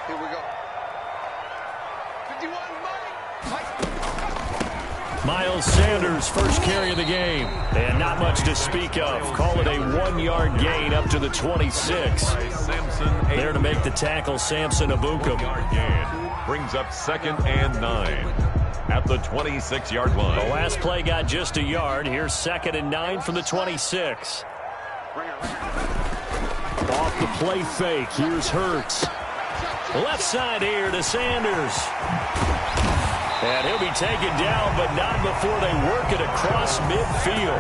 Here we go. 51 Miles Sanders, first carry of the game. And not much to speak of. Call it a 1-yard gain up to the 26. There to make the tackle, Samson Abukum. Brings up 2nd and 9 at the 26-yard line. The last play got just a yard. Here's 2nd and 9 from the 26. Off the play fake. Here's Hurts. Left side here to Sanders. And he'll be taken down, but not before they work it across midfield.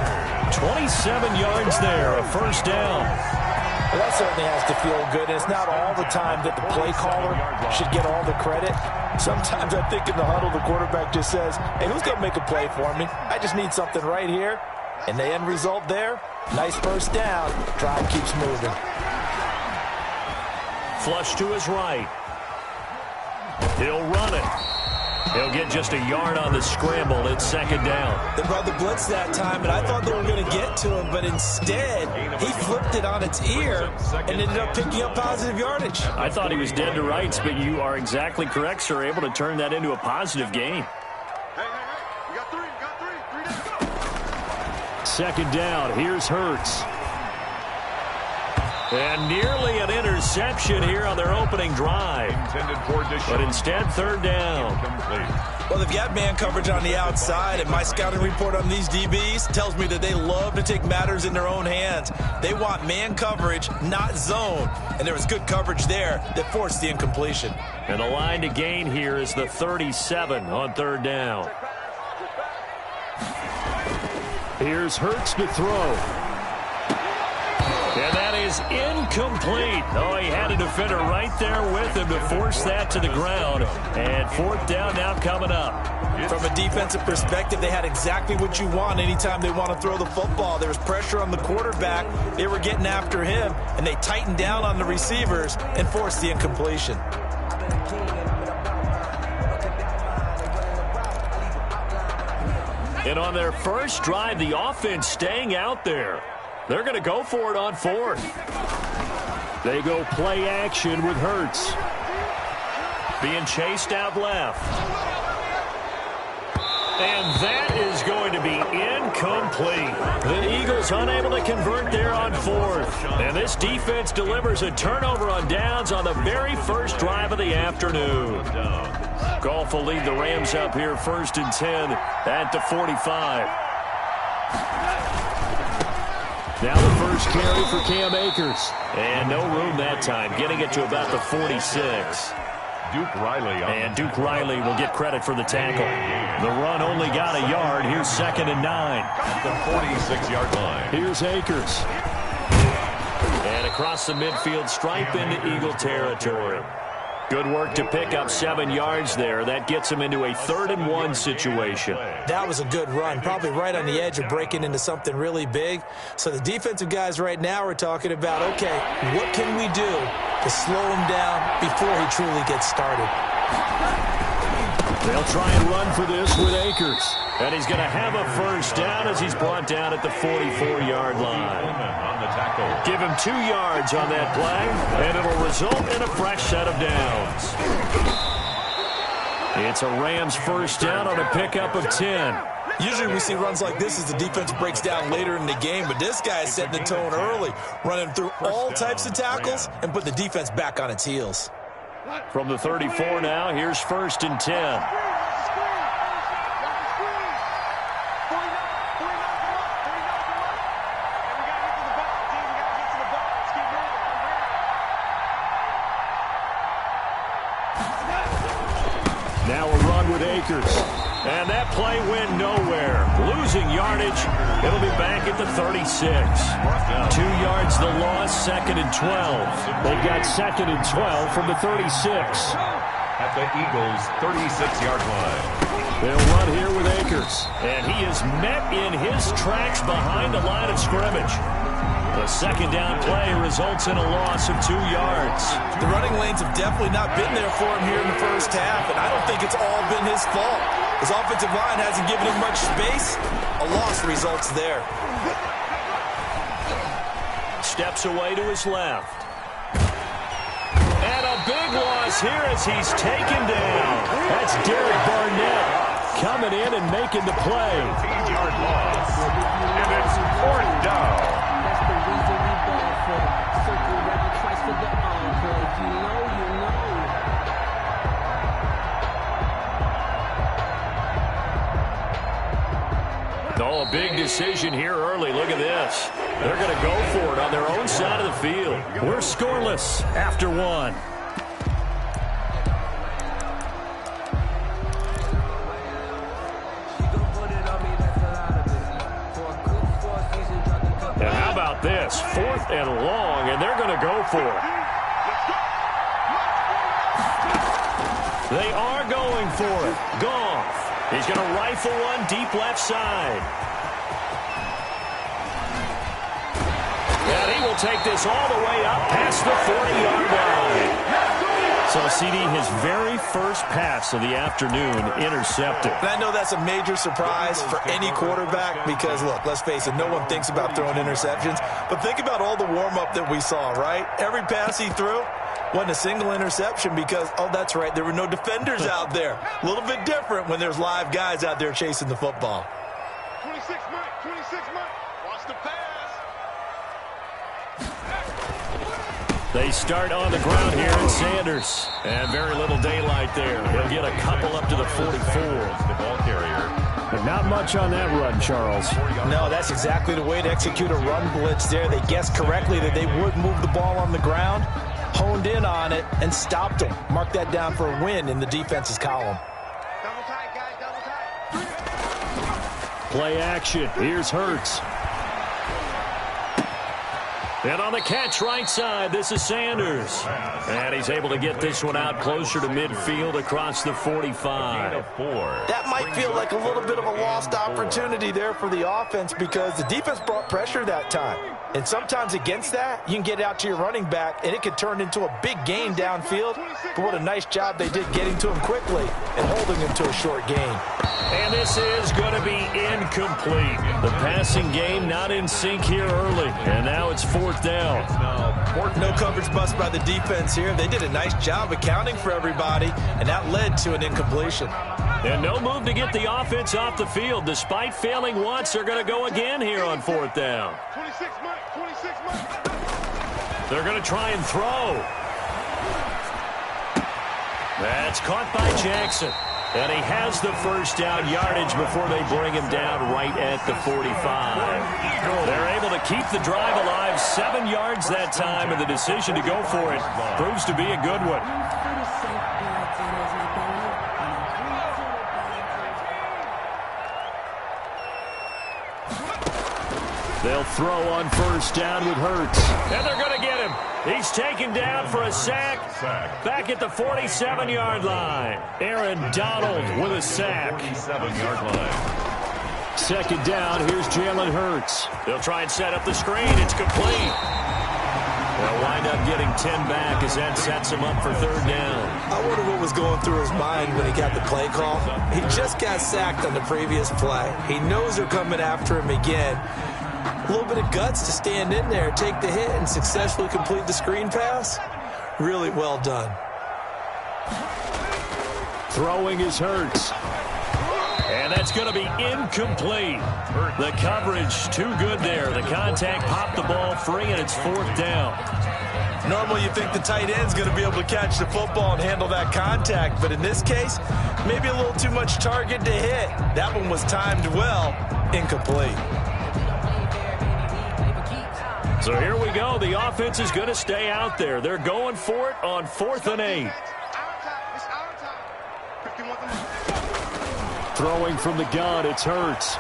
27 yards there, a first down. Well, that certainly has to feel good. And it's not all the time that the play caller should get all the credit. Sometimes I think in the huddle, the quarterback just says, hey, who's going to make a play for me? I just need something right here. And the end result there, nice first down. Drive keeps moving. Flush to his right. He'll run it. He'll get just a yard on the scramble. It's 2nd down. They brought the blitz that time, and I thought they were going to get to him, but instead, he flipped it on its ear and ended up picking up positive yardage. I thought he was dead to rights, but you are exactly correct, sir. Able to turn that into a positive gain. Hey, you got three down, go. 2nd down. Here's Hurts. And nearly an interception here on their opening drive. But instead, 3rd down. Well, they've got man coverage on the outside, and my scouting report on these DBs tells me that they love to take matters in their own hands. They want man coverage, not zone. And there was good coverage there that forced the incompletion. And the line to gain here is the 37 on 3rd down. Here's Hurts to throw. And that is incomplete. Oh, he had a defender right there with him to force that to the ground. And 4th down now coming up. From a defensive perspective, they had exactly what you want anytime they want to throw the football. There was pressure on the quarterback. They were getting after him, and they tightened down on the receivers and forced the incompletion. And on their first drive, the offense staying out there. They're going to go for it on 4th. They go play action with Hurts. Being chased out left. And that is going to be incomplete. The Eagles unable to convert there on 4th. And this defense delivers a turnover on downs on the very first drive of the afternoon. Goff will lead the Rams up here 1st and 10 at the 45. Now the first carry for Cam Akers. And no room that time, getting it to about the 46. Duke Riley will get credit for the tackle. The run only got a yard. Here's 2nd and 9. At the 46-yard line. Here's Akers. And across the midfield stripe into Eagle territory. Good work to pick up 7 yards there. That gets him into a 3rd and 1 situation. That was a good run, probably right on the edge of breaking into something really big. So the defensive guys right now are talking about, okay, what can we do to slow him down before he truly gets started? They'll try and run for this with Akers. And he's going to have a first down as he's brought down at the 44-yard line. Give him 2 yards on that play, and it'll result in a fresh set of downs. It's a Rams first down on a pickup of 10. Usually we see runs like this as the defense breaks down later in the game, but this guy is setting the tone early, running through all types of tackles and put the defense back on its heels. From the 34 now, here's 1st and 10. Now a run with Akers. And that play went nowhere. Losing yardage. It'll be back at the 36. 2 yards the loss, 2nd and 12. They've got 2nd and 12 from the 36. At the Eagles' 36-yard line. They'll run here with Akers. And he is met in his tracks behind the line of scrimmage. The 2nd down play results in a loss of 2 yards. The running lanes have definitely not been there for him here in the first half, and I don't think it's all been his fault. His offensive line hasn't given him much space. A loss results there. Steps away to his left. And a big loss here as he's taken down. That's Derek Barnett coming in and making the play. 18-yard loss. And it's 4th down. That's the reason we ball for. Circle around twice for the encore. If you know, you know. Oh, a big decision here early. Look at this. They're going to go for it on their own side of the field. We're scoreless after 1. And how about this? 4th and long, and they're going to go for it. They are going for it. Goff. He's going to rifle one deep left side. And he will take this all the way up past the 40-yard line. So, CD, his very first pass of the afternoon intercepted. And I know that's a major surprise for any quarterback because, look, let's face it, no one thinks about throwing interceptions. But think about all the warm-up that we saw, right? Every pass he threw wasn't a single interception because, oh, that's right, there were no defenders out there. A little bit different when there's live guys out there chasing the football. 26 Mike, 26 Mike. Watch the pass. They start on the ground here in Sanders. And very little daylight there. He'll get a couple up to the 44. The ball carrier. But not much on that run, Charles. No, that's exactly the way to execute a run blitz there. They guessed correctly that they would move the ball on the ground, honed in on it, and stopped him. Mark that down for a win in the defense's column. Double tight, guys, double tight. Play action. Here's Hurts. And on the catch right side, this is Sanders. And he's able to get this one out closer to midfield across the 45. That might feel like a little bit of a lost opportunity there for the offense because the defense brought pressure that time. And sometimes against that, you can get out to your running back, and it could turn into a big gain downfield. But what a nice job they did getting to him quickly and holding him to a short gain. And this is going to be incomplete. The passing game not in sync here early. And now it's 4th down. No coverage bust by the defense here. They did a nice job accounting for everybody, and that led to an incompletion. And no move to get the offense off the field. Despite failing once, they're going to go again here on 4th down. 26 Mike, 26 Mike. They're going to try and throw. That's caught by Jackson. And he has the first down yardage before they bring him down right at the 45. They're able to keep the drive alive, 7 yards that time, and the decision to go for it proves to be a good one. They'll throw on first down with Hurts. And they're going to get him. He's taken down for a sack back at the 47-yard line. Aaron Donald with a sack. 47-yard line. 2nd down, here's Jalen Hurts. They'll try and set up the screen. It's complete. They'll wind up getting 10 back as that sets him up for 3rd down. I wonder what was going through his mind when he got the play call. He just got sacked on the previous play. He knows they're coming after him again. A little bit of guts to stand in there, take the hit, and successfully complete the screen pass. Really well done. Throwing is Hurts. And that's going to be incomplete. The coverage too good there. The contact popped the ball free, and it's 4th down. Normally you think the tight end's going to be able to catch the football and handle that contact, but in this case, maybe a little too much target to hit. That one was timed well, incomplete. So here we go. The offense is going to stay out there. They're going for it on 4th and 8. It's our time. Throwing from the gun, it's Hurts.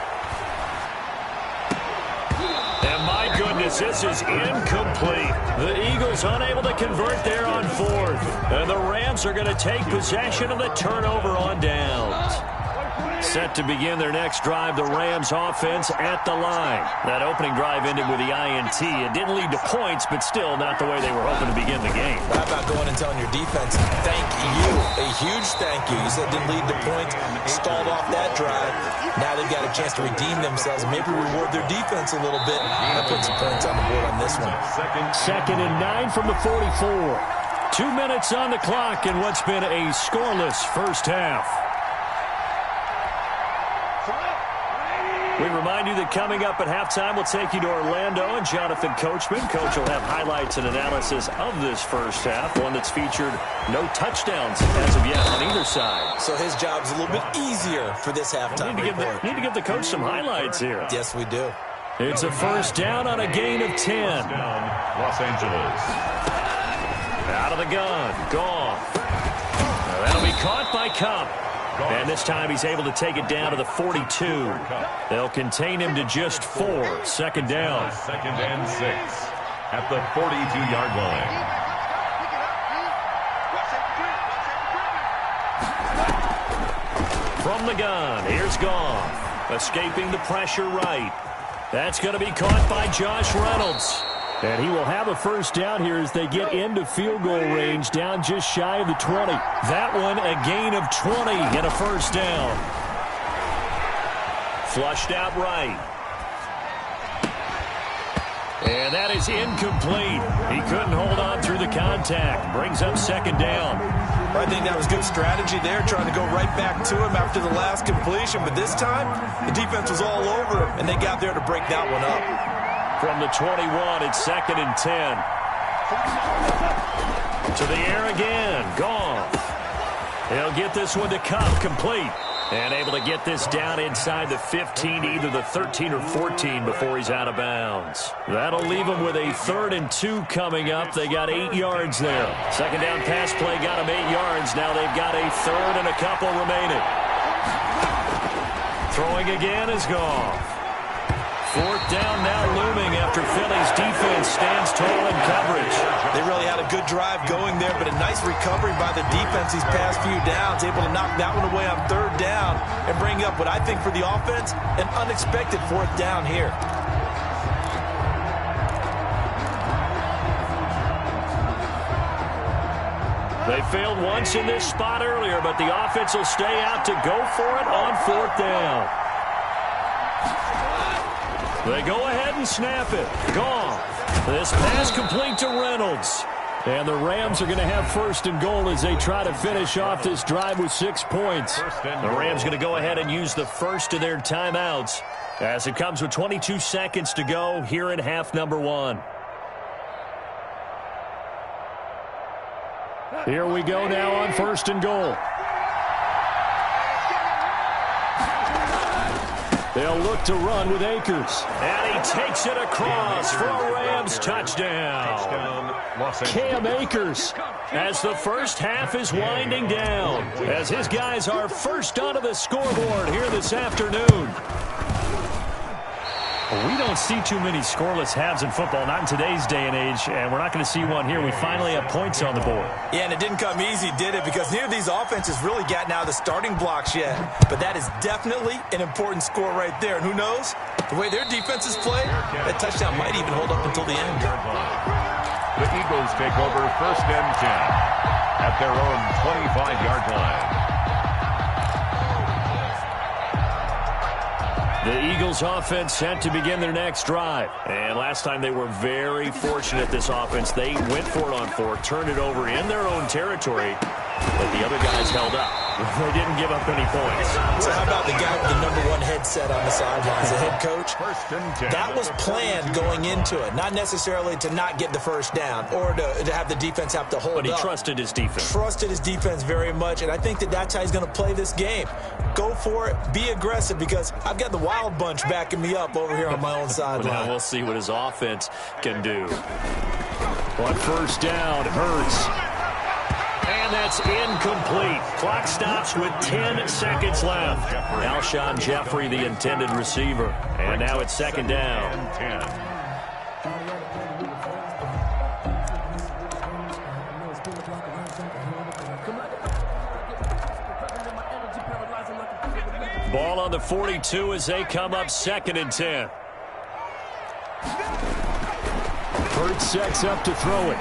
And my goodness, this is incomplete. The Eagles unable to convert there on fourth. And the Rams are going to take possession of the turnover on downs. Set to begin their next drive, the Rams offense at the line. That opening drive ended with the INT. It didn't lead to points, but still not the way they were hoping to begin the game. How about going and telling your defense, thank you, a huge thank you. You said it didn't lead to points, stalled off that drive. Now they've got a chance to redeem themselves and maybe reward their defense a little bit. I'll put some points on the board on this one. Second and 9 from the 44. 2 minutes on the clock in what's been a scoreless first half. We remind you that coming up at halftime, we'll take you to Orlando and Jonathan Coachman. Coach will have highlights and analysis of this first half, one that's featured no touchdowns as of yet on either side. So his job's a little bit easier for this halftime report. Need to give the coach some highlights here. Yes, we do. It's a first down on a gain of 10. Down, Los Angeles. Out of the gun, gone. That'll be caught by Cup. And this time he's able to take it down to the 42. They'll contain him to just 4. Second down. Second and 6 at the 42-yard line. From the gun, here's Goff. Escaping the pressure right. That's going to be caught by Josh Reynolds. And he will have a first down here as they get into field goal range, down just shy of the 20. That one a gain of 20 and a first down. Flushed out right. And that is incomplete. He couldn't hold on through the contact. Brings up second down. I think that was good strategy there, trying to go right back to him after the last completion. But this time, the defense was all over him, and they got there to break that one up. From the 21, it's second and 10. To the air again. Goff. He'll get this one to Cup, complete. And able to get this down inside the 15, either the 13 or 14 before he's out of bounds. That'll leave him with a 3rd and 2 coming up. They got 8 yards there. Second down pass play got them 8 yards. Now they've got a 3rd and a couple remaining. Throwing again is Goff. 4th down now looming after Philly's defense stands tall in coverage. They really had a good drive going there, but a nice recovery by the defense these past few downs, able to knock that one away on 3rd down and bring up what I think for the offense, an unexpected 4th down here. They failed once in this spot earlier, but the offense will stay out to go for it on 4th down. They go ahead and snap it. Gone. This pass complete to Reynolds. And the Rams are going to have 1st and goal as they try to finish off this drive with 6 points. The Rams going to go ahead and use the first of their timeouts as it comes with 22 seconds to go here in half number 1. Here we go now on 1st and goal. They'll look to run with Akers. And he takes it across for a Rams touchdown. Cam Akers as the first half is winding down, as his guys are first onto the scoreboard here this afternoon. We don't see too many scoreless halves in football, not in today's day and age, and we're not going to see one here. We finally have points on the board. Yeah, and it didn't come easy, did it? Because neither of these offenses really gotten out of the starting blocks yet. But that is definitely an important score right there. And who knows? The way their defenses play, that touchdown might even hold up until the end. The Eagles take over 1st and 10 at their own 25-yard line. The Eagles offense set to begin their next drive. And last time they were very fortunate, this offense. They went for it on 4, turned it over in their own territory, but the other guys held up. They didn't give up any points. So how about the guy with the number 1 headset on the sidelines, the head coach? That was planned going into it, not necessarily to not get the first down or to have the defense have to hold up. But he trusted his defense. Trusted his defense very much, and I think that's how he's going to play this game. Go for it, be aggressive, because I've got the wild bunch backing me up over here on my own sideline. Well, we'll see what his offense can do. On 1st down, Hurts. And And that's incomplete. Clock stops with 10 seconds left. Alshon Jeffrey, the intended receiver. And now it's second down. 10. Ball on the 42 as they come up second and 10. Hurts sets up to throw it.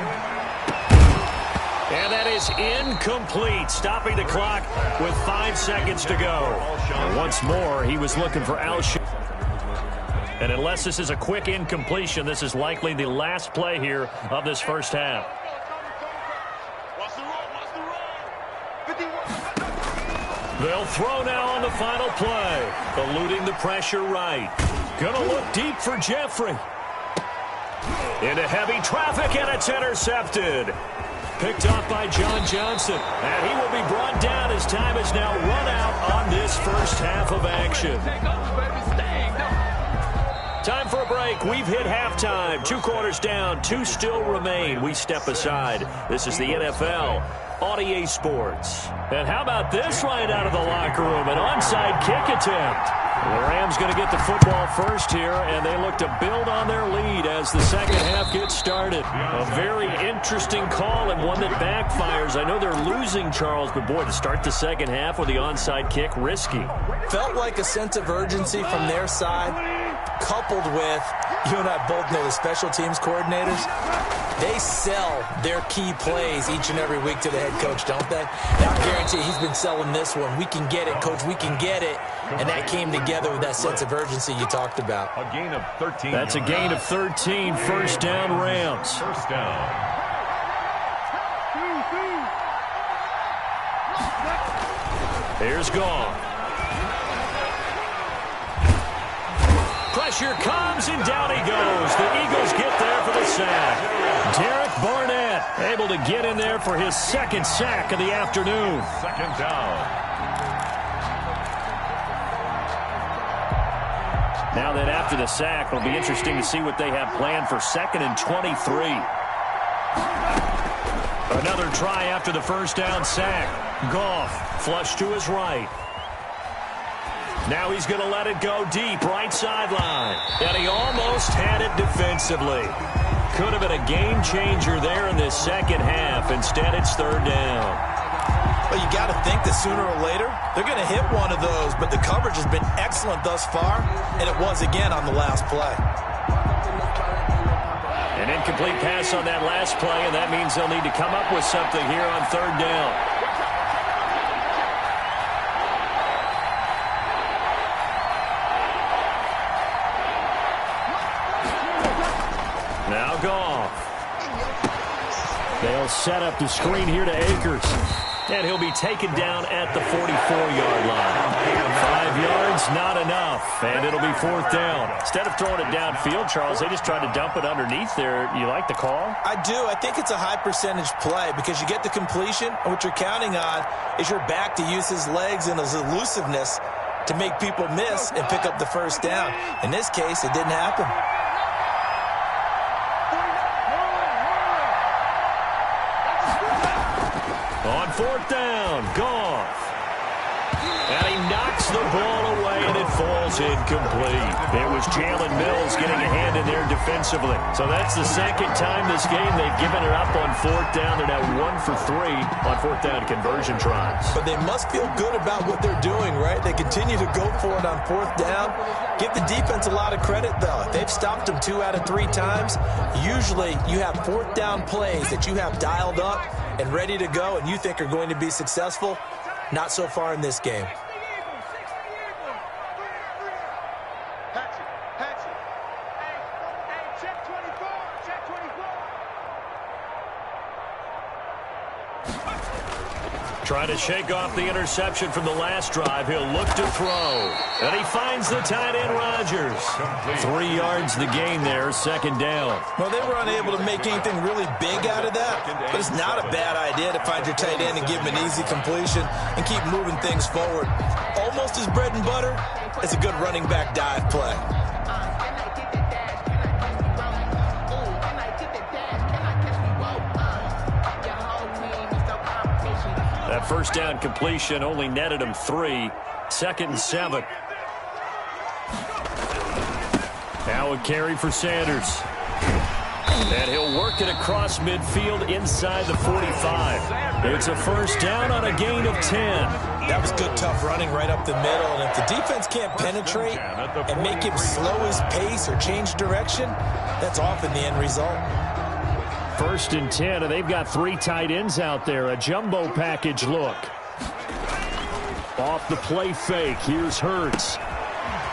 And that is incomplete, stopping the clock with 5 seconds to go. And once more, he was looking for Alshon. And unless this is a quick incompletion, this is likely the last play here of this first half. They'll throw now on the final play, eluding the pressure right. Gonna look deep for Jeffrey. Into heavy traffic, and it's intercepted. Picked off by John Johnson, and he will be brought down as time has now run out on this first half of action. Time for a break. We've hit halftime. 2 quarters down, 2 still remain. We step aside. This is the NFL on EA Sports. And how about this right out of the locker room? An onside kick attempt. The Rams going to get the football first here, and they look to build on their lead as the second half gets started. A very interesting call and one that backfires. I know they're losing, Charles, but boy, to start the second half with the onside kick, risky. Felt like a sense of urgency from their side, coupled with, you and I both know the special teams coordinators, they sell their key plays each and every week to the head coach, don't they? Now, I guarantee he's been selling this one. We can get it, coach, we can get it. And that came together with that sense of urgency you talked about. A gain of 13. That's a gain of 13. First down, Rams. First down. Here's Goff. Pressure comes, and down he goes. The Eagles get there for the sack. Derek Barnett able to get in there for his second sack of the afternoon. Second down. Now that after the sack, it'll be interesting to see what they have planned for 2nd and 23. Another try after the first down sack. Goff flush to his right. Now he's going to let it go deep, right sideline. And he almost had it defensively. Could have been a game changer there in this second half. Instead, it's third down. Well, you got to think that sooner or later, they're going to hit one of those, but the coverage has been excellent thus far, and it was again on the last play. An incomplete pass on that last play, and that means they'll need to come up with something here on third down. Now Goff. They'll set up the screen here to Akers. And he'll be taken down at the 44-yard line. 5 yards, not enough. And it'll be fourth down. Instead of throwing it downfield, Charles, they just tried to dump it underneath there. You like the call? I do. I think it's a high percentage play because you get the completion, and what you're counting on is your back to use his legs and his elusiveness to make people miss and pick up the first down. In this case, it didn't happen. On fourth down, Goff. And he knocks the ball away, and it falls incomplete. It was Jalen Mills getting a hand in there defensively. So that's the second time this game they've given it up on fourth down. They're now 1 for 3 on fourth down conversion tries. But they must feel good about what they're doing, right? They continue to go for it on fourth down. Give the defense a lot of credit, though. If they've stopped them 2 out of 3 times, usually you have fourth down plays that you have dialed up and ready to go and you think are going to be successful. Not so far in this game. Trying to shake off the interception from the last drive. He'll look to throw. And he finds the tight end, Rodgers. 3 yards the gain there, second down. Well, they were unable to make anything really big out of that, but it's not a bad idea to find your tight end and give him an easy completion and keep moving things forward. Almost as bread and butter as a good running back dive play. That first down completion only netted him 3. 2nd and 7. Now a carry for Sanders. And he'll work it across midfield inside the 45. It's a first down on a gain of 10. That was good, tough running right up the middle. And if the defense can't penetrate and make him slow his pace or change direction, that's often the end result. 1st and 10, and they've got 3 tight ends out there. A jumbo package look. Off the play fake. Here's Hurts.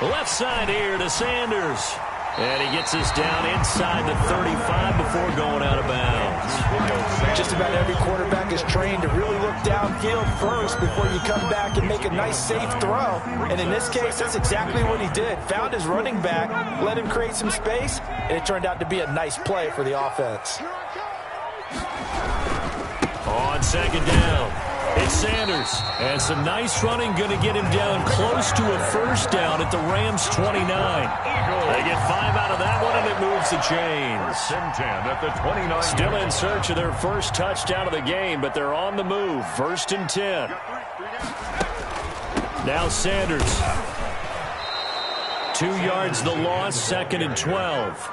Left side here to Sanders. And he gets us down inside the 35 before going out of bounds. Just about every quarterback is trained to really look downfield first before you come back and make a nice, safe throw. And in this case, that's exactly what he did. Found his running back, let him create some space, and it turned out to be a nice play for the offense. On 2nd down, it's Sanders. And some nice running going to get him down close to a first down at the Rams' 29. They get 5 out of that one, and it moves the chains. 10 at the 29. Still in search of their first touchdown of the game, but they're on the move. 1st and 10. Now Sanders. 2 yards the loss, 2nd and 12.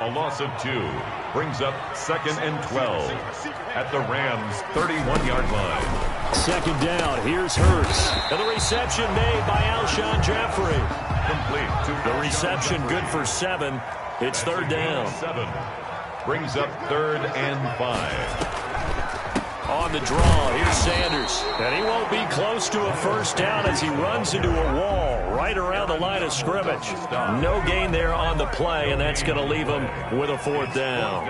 A loss of 2 brings up 2nd and 12 at the Rams' 31-yard line. 2nd down. Here's Hurts. And the reception made by Alshon Jeffrey. Complete to the reception good for 7. It's 3rd down. 7 brings up 3rd and 5. On the draw, here's Sanders. And he won't be close to a first down as he runs into a wall right around the line of scrimmage. No gain there on the play, and that's going to leave him with a 4th down.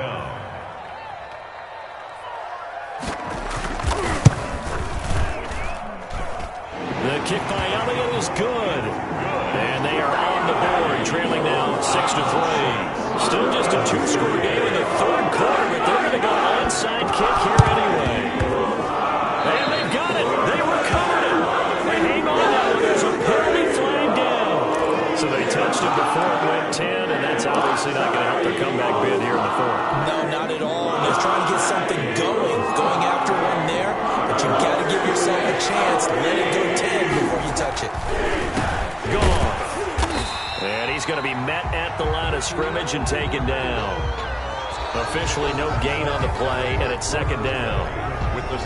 The kick by Elliott is good. And they are on the board, trailing now 6-3. Still just a 2-score game in the 3rd quarter, but they're going to go onside kick here anyway. And they've got it. They recovered it. They hang on now. There's a penalty flag down. So they touched it before it went 10, and that's obviously not going to help their comeback bid here in the 4th. No, not at all. And they're trying to get something going after one there. But you've got to give yourself a chance. Let it go 10 before you touch it. Gone. And he's going to be met at the line of scrimmage and taken down. Officially no gain on the play, and it's 2nd down.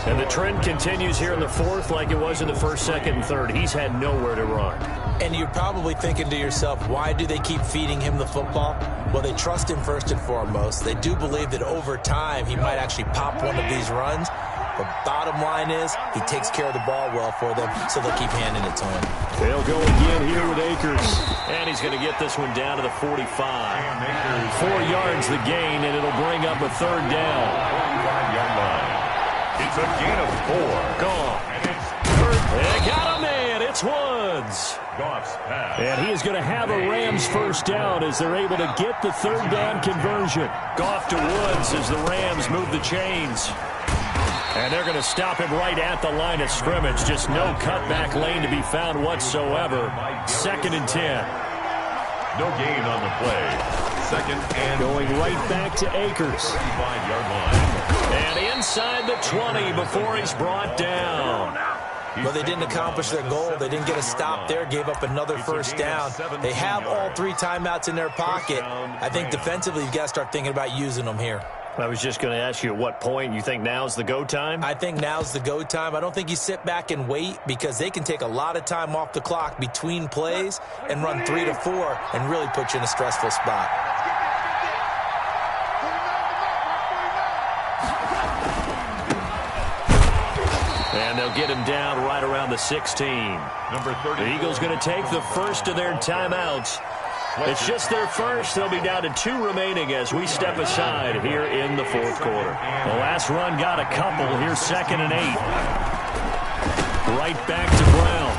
And the trend continues here in the 4th like it was in the 1st, 2nd, and 3rd. He's had nowhere to run. And you're probably thinking to yourself, why do they keep feeding him the football? Well, they trust him first and foremost. They do believe that over time he might actually pop one of these runs. The bottom line is he takes care of the ball well for them, so they'll keep handing it to him. They'll go again here with Akers. And he's going to get this one down to the 45. 4 yards the gain, and it'll bring up a 3rd down. 45-yard line. It's a gain of 4. Gone. They got a man. It's Woods. Goff's pass. And he is going to have a Rams first down as they're able to get the 3rd down conversion. Goff to Woods as the Rams move the chains. And they're going to stop him right at the line of scrimmage. Just no cutback lane to be found whatsoever. 2nd and 10. No gain on the play. 2nd and going right back to Akers. 35-yard line. And inside the 20 before he's brought down. Well, they didn't accomplish their goal. They didn't get a stop there, gave up another first down. They have all 3 timeouts in their pocket. I think defensively you've got to start thinking about using them here. I was just going to ask you at what point you think now's the go time? I think now's the go time. I don't think you sit back and wait because they can take a lot of time off the clock between plays and run 3 to 4 and really put you in a stressful spot. And they'll get him down right around the 16. Number 30. The Eagles going to take the first of their timeouts. It's just their first. They'll be down to 2 remaining as we step aside here in the 4th quarter. The last run got a couple. Here's 2nd and 8. Right back to Brown.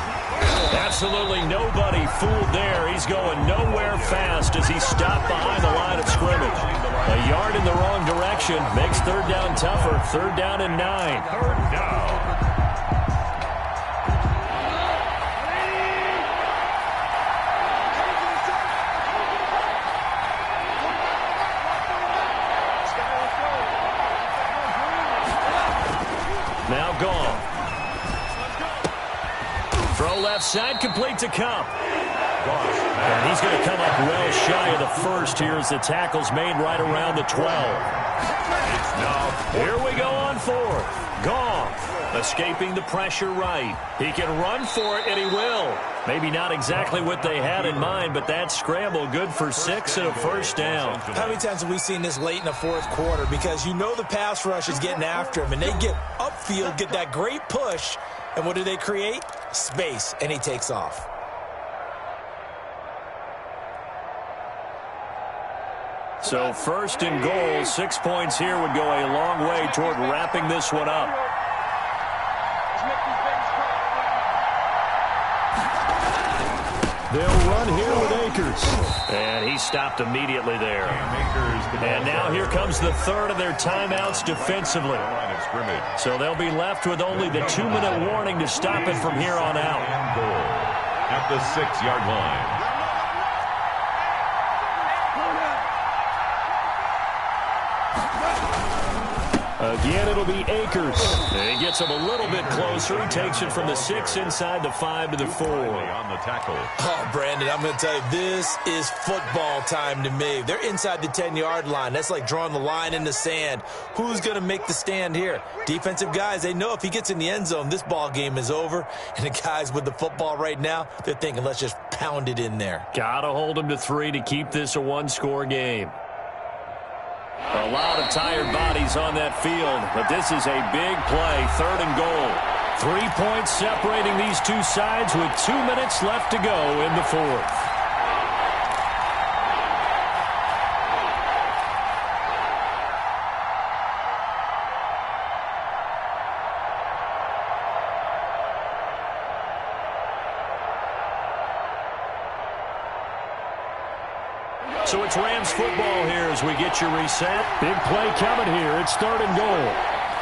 Absolutely nobody fooled there. He's going nowhere fast as he's stopped behind the line of scrimmage. A yard in the wrong direction makes 3rd down tougher. 3rd down and 9. 3rd down. Now gone. Throw left side, complete to Cup. And he's going to come up well shy of the first here as the tackle's made right around the 12. Here we go on fourth. Gone. Escaping the pressure right. He can run for it, and he will. Maybe not exactly what they had in mind, but that scramble good for 6 and a first down. How many times have we seen this late in the fourth quarter? Because you know the pass rush is getting after him, and they get upfield, get that great push, and what do they create? Space, and he takes off. So first and goal, 6 points here would go a long way toward wrapping this one up. They'll run here with Akers. And he stopped immediately there. And now here comes the third of their timeouts defensively. So they'll be left with only the 2-minute warning to stop it from here on out. At the 6-yard line. Again, it'll be Akers. And he gets him a little bit closer. He takes it from the 6 inside the 5 to the 4. On the tackle. Oh, Brandon, I'm going to tell you, this is football time to me. They're inside the 10-yard line. That's like drawing the line in the sand. Who's going to make the stand here? Defensive guys, they know if he gets in the end zone, this ball game is over. And the guys with the football right now, they're thinking, let's just pound it in there. Got to hold him to 3 to keep this a one-score game. A lot of tired bodies on that field, but this is a big play, 3rd and goal. 3 points separating these two sides with 2 minutes left to go in the fourth. So it's Rams football here as we get you reset. Big play coming here. It's 3rd and goal.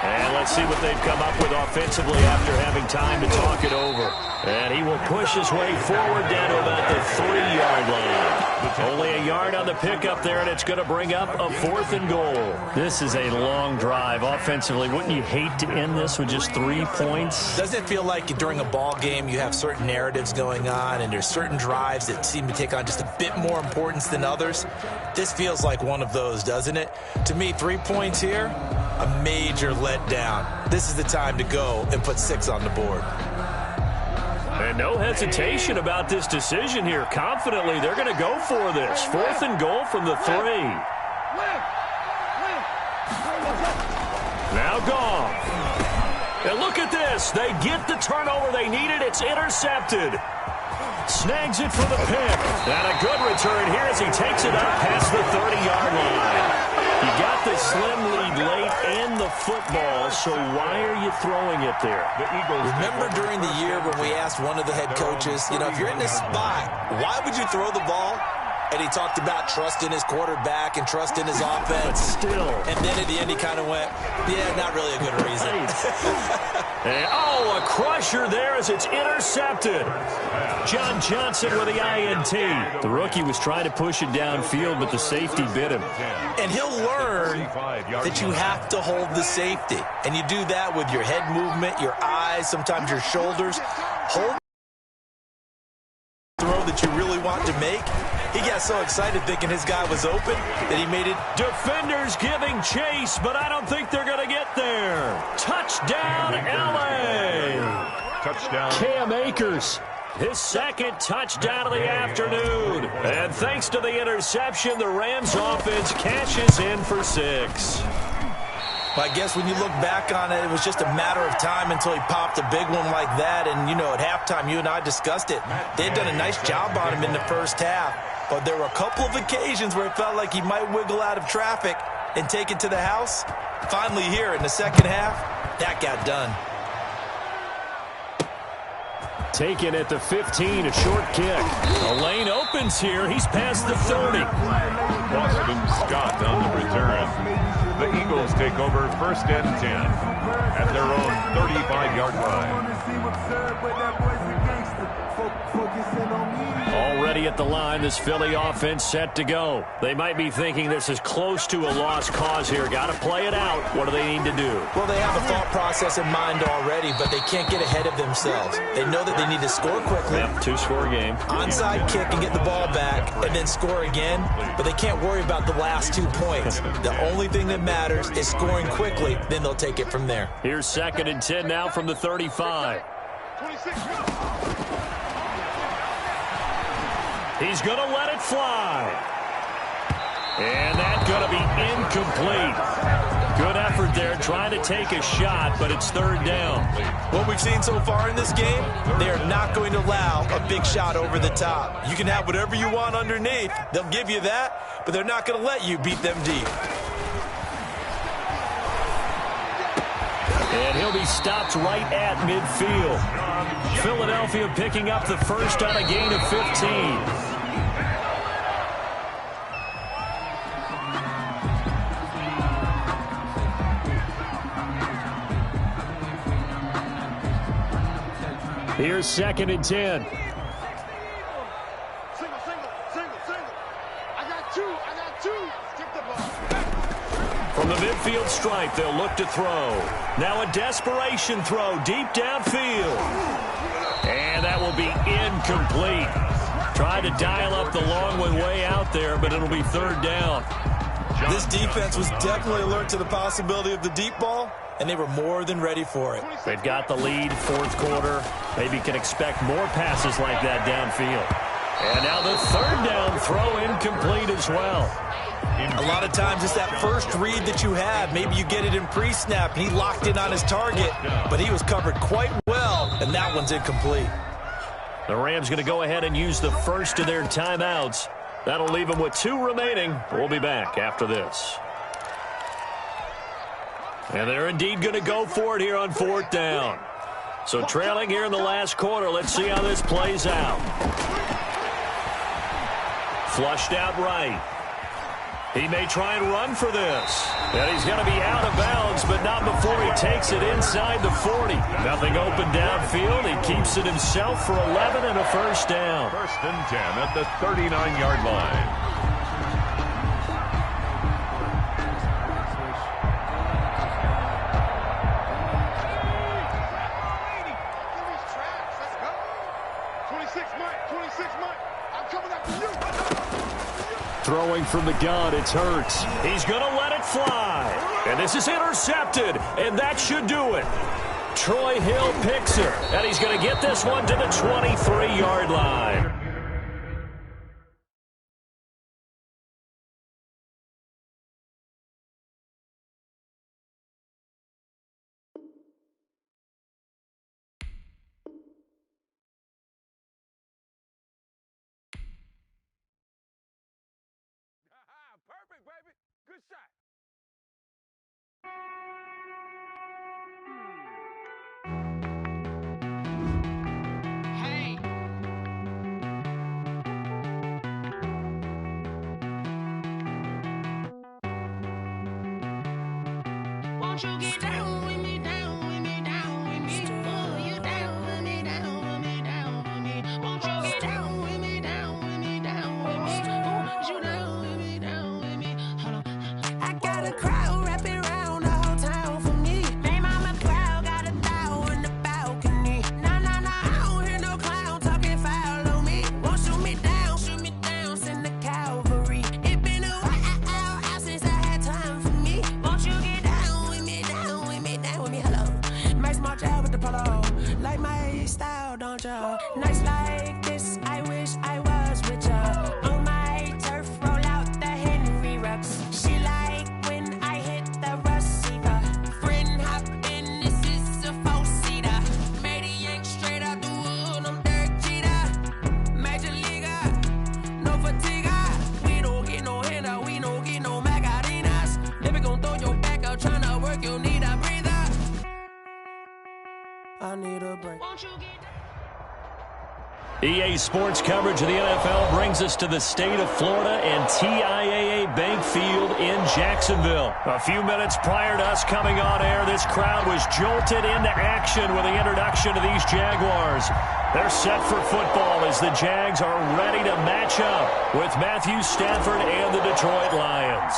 And let's see what they've come up with offensively after having time to talk it over. And he will push his way forward down to about the 3-yard line. Only a yard on the pickup there, and it's going to bring up a 4th and goal. This is a long drive offensively. Wouldn't you hate to end this with just 3 points? Doesn't it feel like during a ball game you have certain narratives going on and there's certain drives that seem to take on just a bit more importance than others? This feels like one of those, doesn't it? To me, 3 points here, a major letdown. This is the time to go and put 6 on the board. And no hesitation about this decision here. Confidently, they're going to go for this. 4th and goal from the 3. Now gone. And look at this. They get the turnover they needed. It's intercepted. Snags it for the pick. And a good return here as he takes it up past the 30-yard line. You got the slim lead late and the football, so why are you throwing it there? The Eagles. Remember during the year when we asked one of the head coaches, if you're in this spot, why would you throw the ball? And he talked about trusting his quarterback and trusting his offense. But still. And then at the end he kind of went, yeah, not really a good reason. And, a crusher there as it's intercepted. John Johnson with the INT. The rookie was trying to push it downfield, but the safety bit him. And he'll learn that you have to hold the safety. And you do that with your head movement, your eyes, sometimes your shoulders. Hold the throw that you really want to make. He got so excited thinking his guy was open that he made it. Defenders giving chase, but I don't think they're going to get there. Touchdown, L.A. Touchdown. Cam Akers. His 2nd touchdown of the afternoon. And thanks to the interception, the Rams offense cashes in for 6. I guess when you look back on it, it was just a matter of time until he popped a big one like that. And, at halftime, you and I discussed it. They had done a nice job on him in the first half. But there were a couple of occasions where it felt like he might wiggle out of traffic and take it to the house. Finally here in the second half, that got done. Taken at the 15, a short kick. A lane opens here. He's past the 30. Boston Scott on the return. The Eagles take over 1st and 10 at their own 35-yard line. Already at the line. This Philly offense set to go. They might be thinking this is close to a lost cause here. Got to play it out. What do they need to do? Well, they have a thought process in mind already, but they can't get ahead of themselves. They know that they need to score quickly. Yep, two-score game. Onside kick and get the ball back and then score again, but they can't worry about the last 2 points. The only thing that matters is scoring quickly, then they'll take it from there. Here's 2nd and 10 now from the 35. 26. He's going to let it fly. And that's going to be incomplete. Good effort there trying to take a shot, but it's 3rd down. What we've seen so far in this game, they are not going to allow a big shot over the top. You can have whatever you want underneath. They'll give you that, but they're not going to let you beat them deep. And he'll be stopped right at midfield. Philadelphia picking up the first on a gain of 15. Here's 2nd and 10. Single. I got two. Skip the ball. From the midfield stripe, they'll look to throw. Now a desperation throw deep downfield. And that will be incomplete. Tried to dial up the long one way out there, but it'll be 3rd down. This defense was definitely alert to the possibility of the deep ball, and they were more than ready for it. They've got the lead, 4th quarter. Maybe can expect more passes like that downfield. And now the 3rd down throw incomplete as well. A lot of times it's that first read that you have. Maybe you get it in pre-snap, and he locked in on his target, but he was covered quite well, and that one's incomplete. The Rams going to go ahead and use the first of their timeouts. That'll leave them with 2 remaining. We'll be back after this. And they're indeed going to go for it here on 4th down. So trailing here in the last quarter. Let's see how this plays out. Flushed out right. He may try and run for this. And he's going to be out of bounds, but not before he takes it inside the 40. Nothing open downfield. He keeps it himself for 11 and a first down. 1st and 10 at the 39-yard line. Throwing from the gun, it's Hurts. He's going to let it fly. And this is intercepted, and that should do it. Troy Hill picks it, and he's going to get this one to the 23-yard line. Perfect, baby. Good shot. Hey. Won't you get down with me, down with me, down with me? Oh, you down with me, down with me, down with me. Won't you get down with me, down with me, down with me? Oh, you down with me, down with me? Hold on. I got a crowd wrapping around the whole town for me. Hey, mama, crowd got a thou in the balcony. Nah, I don't hear no clown talking foul on me. Won't shoot me down, send the cavalry. It been a while since I had time for me. Won't you get down with me, down with me, down with me? Hello. Max March out with the polo. Like my style, don't you? Nights like this, I wish I was with ya. On my turf, roll out the Henry Rux. She like when I hit the receiver. Friend hop in, this is a four-seater. Made a yank straight out the wood, I'm Derek Jeter. Major leaguer, no fatigue. We don't get no handout, we don't get no Macarinas. Never gon' throw your back out, tryna work, you need a breather. I need a break. Won't you get EA Sports coverage of the NFL brings us to the state of Florida and TIAA Bank Field in Jacksonville. A few minutes prior to us coming on air, this crowd was jolted into action with the introduction of these Jaguars. They're set for football as the Jags are ready to match up with Matthew Stafford and the Detroit Lions.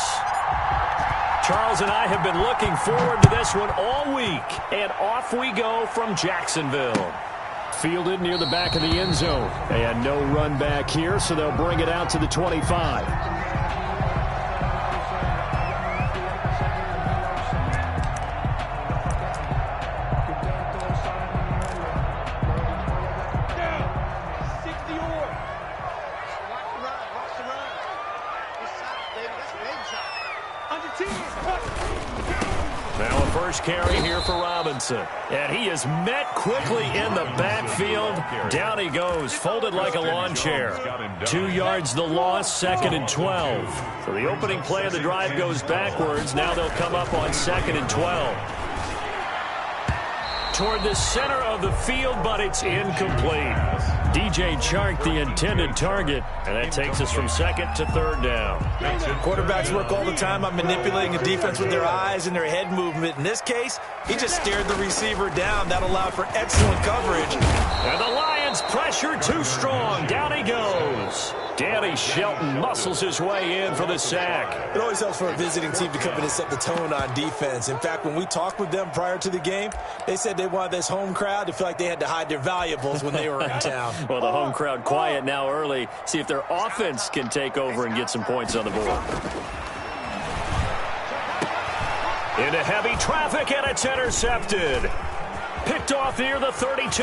Charles and I have been looking forward to this one all week, and off we go from Jacksonville. Fielded near the back of the end zone. And no run back here, so they'll bring it out to the 25. Now a first carry here for Robinson. And he is met quickly in the backfield. Down he goes, folded like a lawn chair. 2 yards the loss, 2nd and 12. So the opening play of the drive goes backwards. Now they'll come up on 2nd and 12. Toward the center of the field, but it's incomplete. DJ Chark, the intended target, and that takes us from 2nd to 3rd down. Quarterbacks work all the time on manipulating a defense with their eyes and their head movement. In this case, he just stared the receiver down. That allowed for excellent coverage. And the Lions pressure too strong. Down he goes. Danny Shelton muscles his way in for the sack. It always helps for a visiting team to come in and set the tone on defense. In fact, when we talked with them prior to the game, they said they wanted this home crowd to feel like they had to hide their valuables when they were in town. Well, the home crowd quiet now early. See if their offense can take over and get some points on the board. Into heavy traffic, and it's intercepted. Picked off near the 32.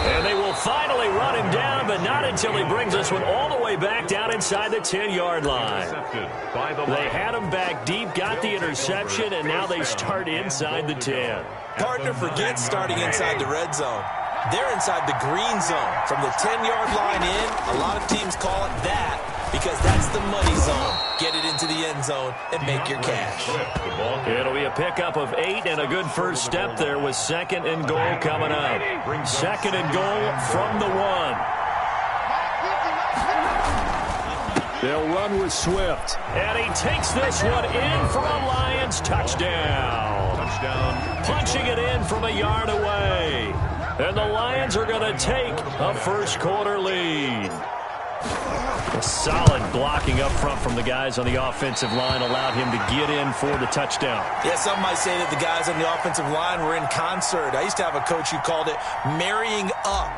And they will finally run him down, but not until he brings this one all the way back down inside the 10-yard line. They had him back deep, got the interception, and now they start inside the 10. Partner forgets starting inside the red zone. They're inside the green zone. From the 10-yard line in, a lot of teams call it that because that's the money zone. Get it into the end zone and make your cash. It'll be a pickup of 8 and a good first step there with 2nd and goal coming up. 2nd and goal from the 1. They'll run with Swift. And he takes this one in for a Lions touchdown. Punching it in from a yard away. And the Lions are going to take a first-quarter lead. A solid blocking up front from the guys on the offensive line allowed him to get in for the touchdown. Yeah, some might say that the guys on the offensive line were in concert. I used to have a coach who called it marrying up,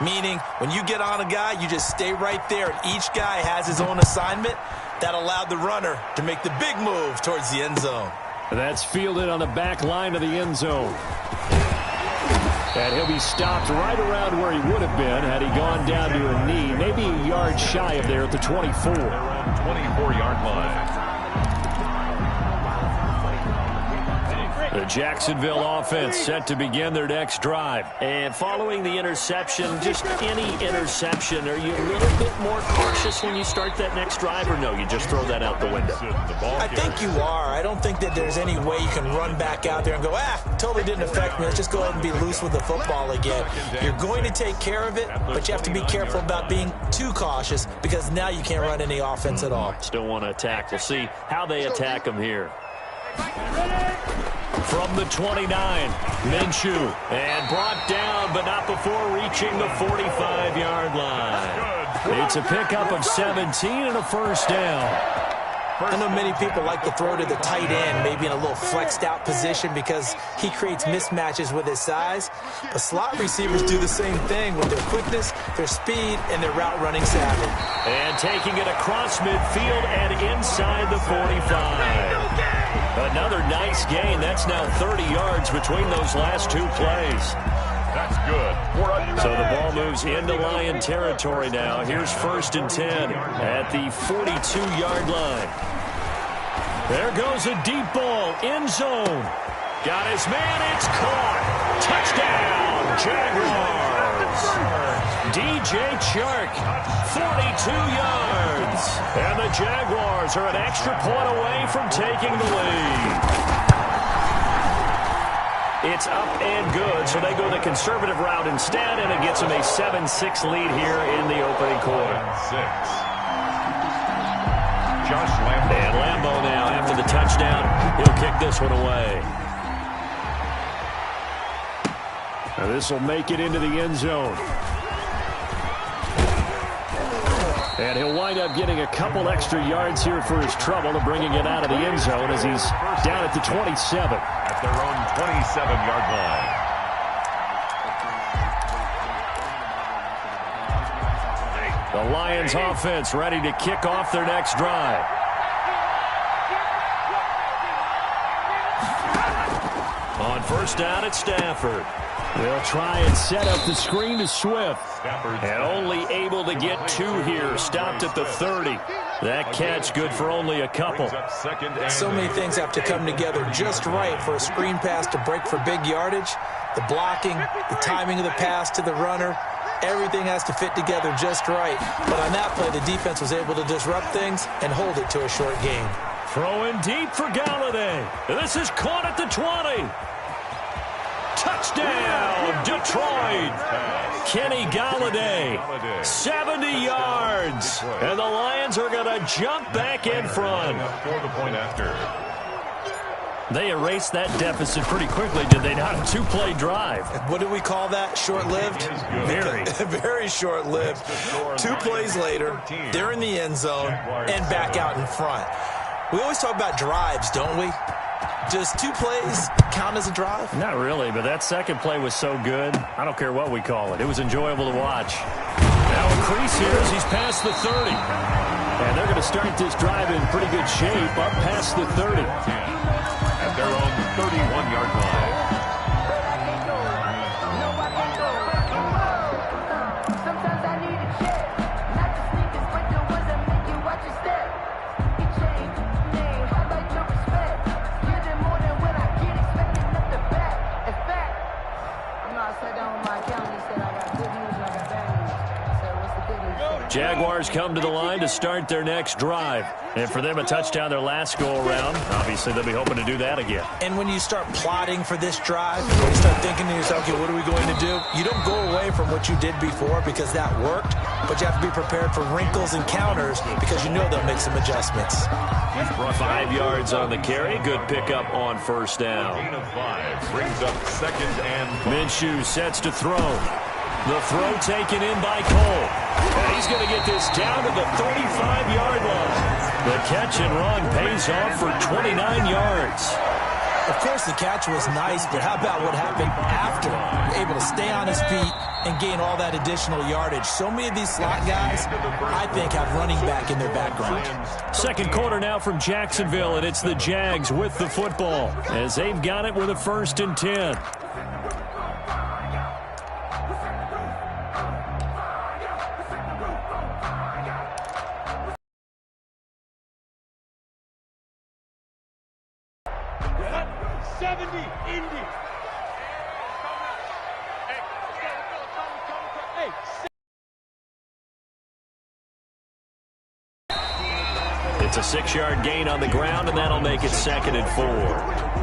meaning when you get on a guy, you just stay right there, and each guy has his own assignment. That allowed the runner to make the big move towards the end zone. That's fielded on the back line of the end zone. And he'll be stopped right around where he would have been had he gone down to a knee, maybe a yard shy of there at the 24. 24-yard line. The Jacksonville offense set to begin their next drive. And following the interception, just any interception, are you a little bit more cautious when you start that next drive, or no, you just throw that out the window? I think you are. I don't think that there's any way you can run back out there and go, totally didn't affect me. Let's just go ahead and be loose with the football again. You're going to take care of it, but you have to be careful about being too cautious because now you can't run any offense at all. Still want to attack. We'll see how they attack them here. From the 29, Minshew, and brought down, but not before reaching the 45-yard line. It's a pickup of 17 and a first down. I know many people like to throw to the tight end, maybe in a little flexed out position because he creates mismatches with his size. But slot receivers do the same thing with their quickness, their speed, and their route running savvy. And taking it across midfield and inside the 45. Another nice gain. That's now 30 yards between those last two plays. That's good. So the ball moves into Lion territory now. Here's 1st and 10 at the 42-yard line. There goes a deep ball, end zone. Got his man, it's caught. Touchdown, Jaguars. DJ Chark, 42 yards. And the Jaguars are an extra point away from taking the lead. It's up and good, so they go the conservative route instead, and it gets them a 7-6 lead here in the opening quarter. 6. Josh Lambo. And Lambo now, after the touchdown, he'll kick this one away. Now this will make it into the end zone. And he'll wind up getting a couple extra yards here for his trouble to bringing it out of the end zone as he's down at the 27. At their own 27-yard line. The Lions offense ready to kick off their next drive. On first down at Stafford. They'll try and set up the screen to Swift. And only able to get 2 here. Stopped at the 30. That catch good for only a couple. So many things have to come together just right for a screen pass to break for big yardage. The blocking, the timing of the pass to the runner, everything has to fit together just right. But on that play, the defense was able to disrupt things and hold it to a short gain. Throwing deep for Galladay. This is caught at the 20. Touchdown, Detroit. Kenny Galladay, 70 yards. And the Lions are going to jump back in front. For the point after. They erased that deficit pretty quickly, did they not? A 2-play drive. What do we call that? Short-lived? Very. Very short-lived. 2 plays later, they're in the end zone and back out in front. We always talk about drives, don't we? Does 2 plays count as a drive? Not really, but that second play was so good. I don't care what we call it. It was enjoyable to watch. Now a crease here as he's past the 30. And they're going to start this drive in pretty good shape up past the 30. At their own 31-yard line. Jaguars come to the line to start their next drive. And for them, a touchdown their last go-around. Obviously, they'll be hoping to do that again. And when you start plotting for this drive, when you start thinking to yourself, okay, what are we going to do? You don't go away from what you did before because that worked, but you have to be prepared for wrinkles and counters because you know they'll make some adjustments. 5 yards on the carry. Good pickup on first down. Gain of 5 brings up 2nd and 5. Minshew sets to throw. The throw taken in by Cole. And he's going to get this down to the 35-yard line. The catch and run pays off for 29 yards. Of course, the catch was nice, but how about what happened after? Able to stay on his feet and gain all that additional yardage. So many of these slot guys, I think, have running back in their background. Second quarter now from Jacksonville, and it's the Jags with the football as they've got it with a 1st and 10. It's a 6-yard gain on the ground, and that'll make it 2nd and 4.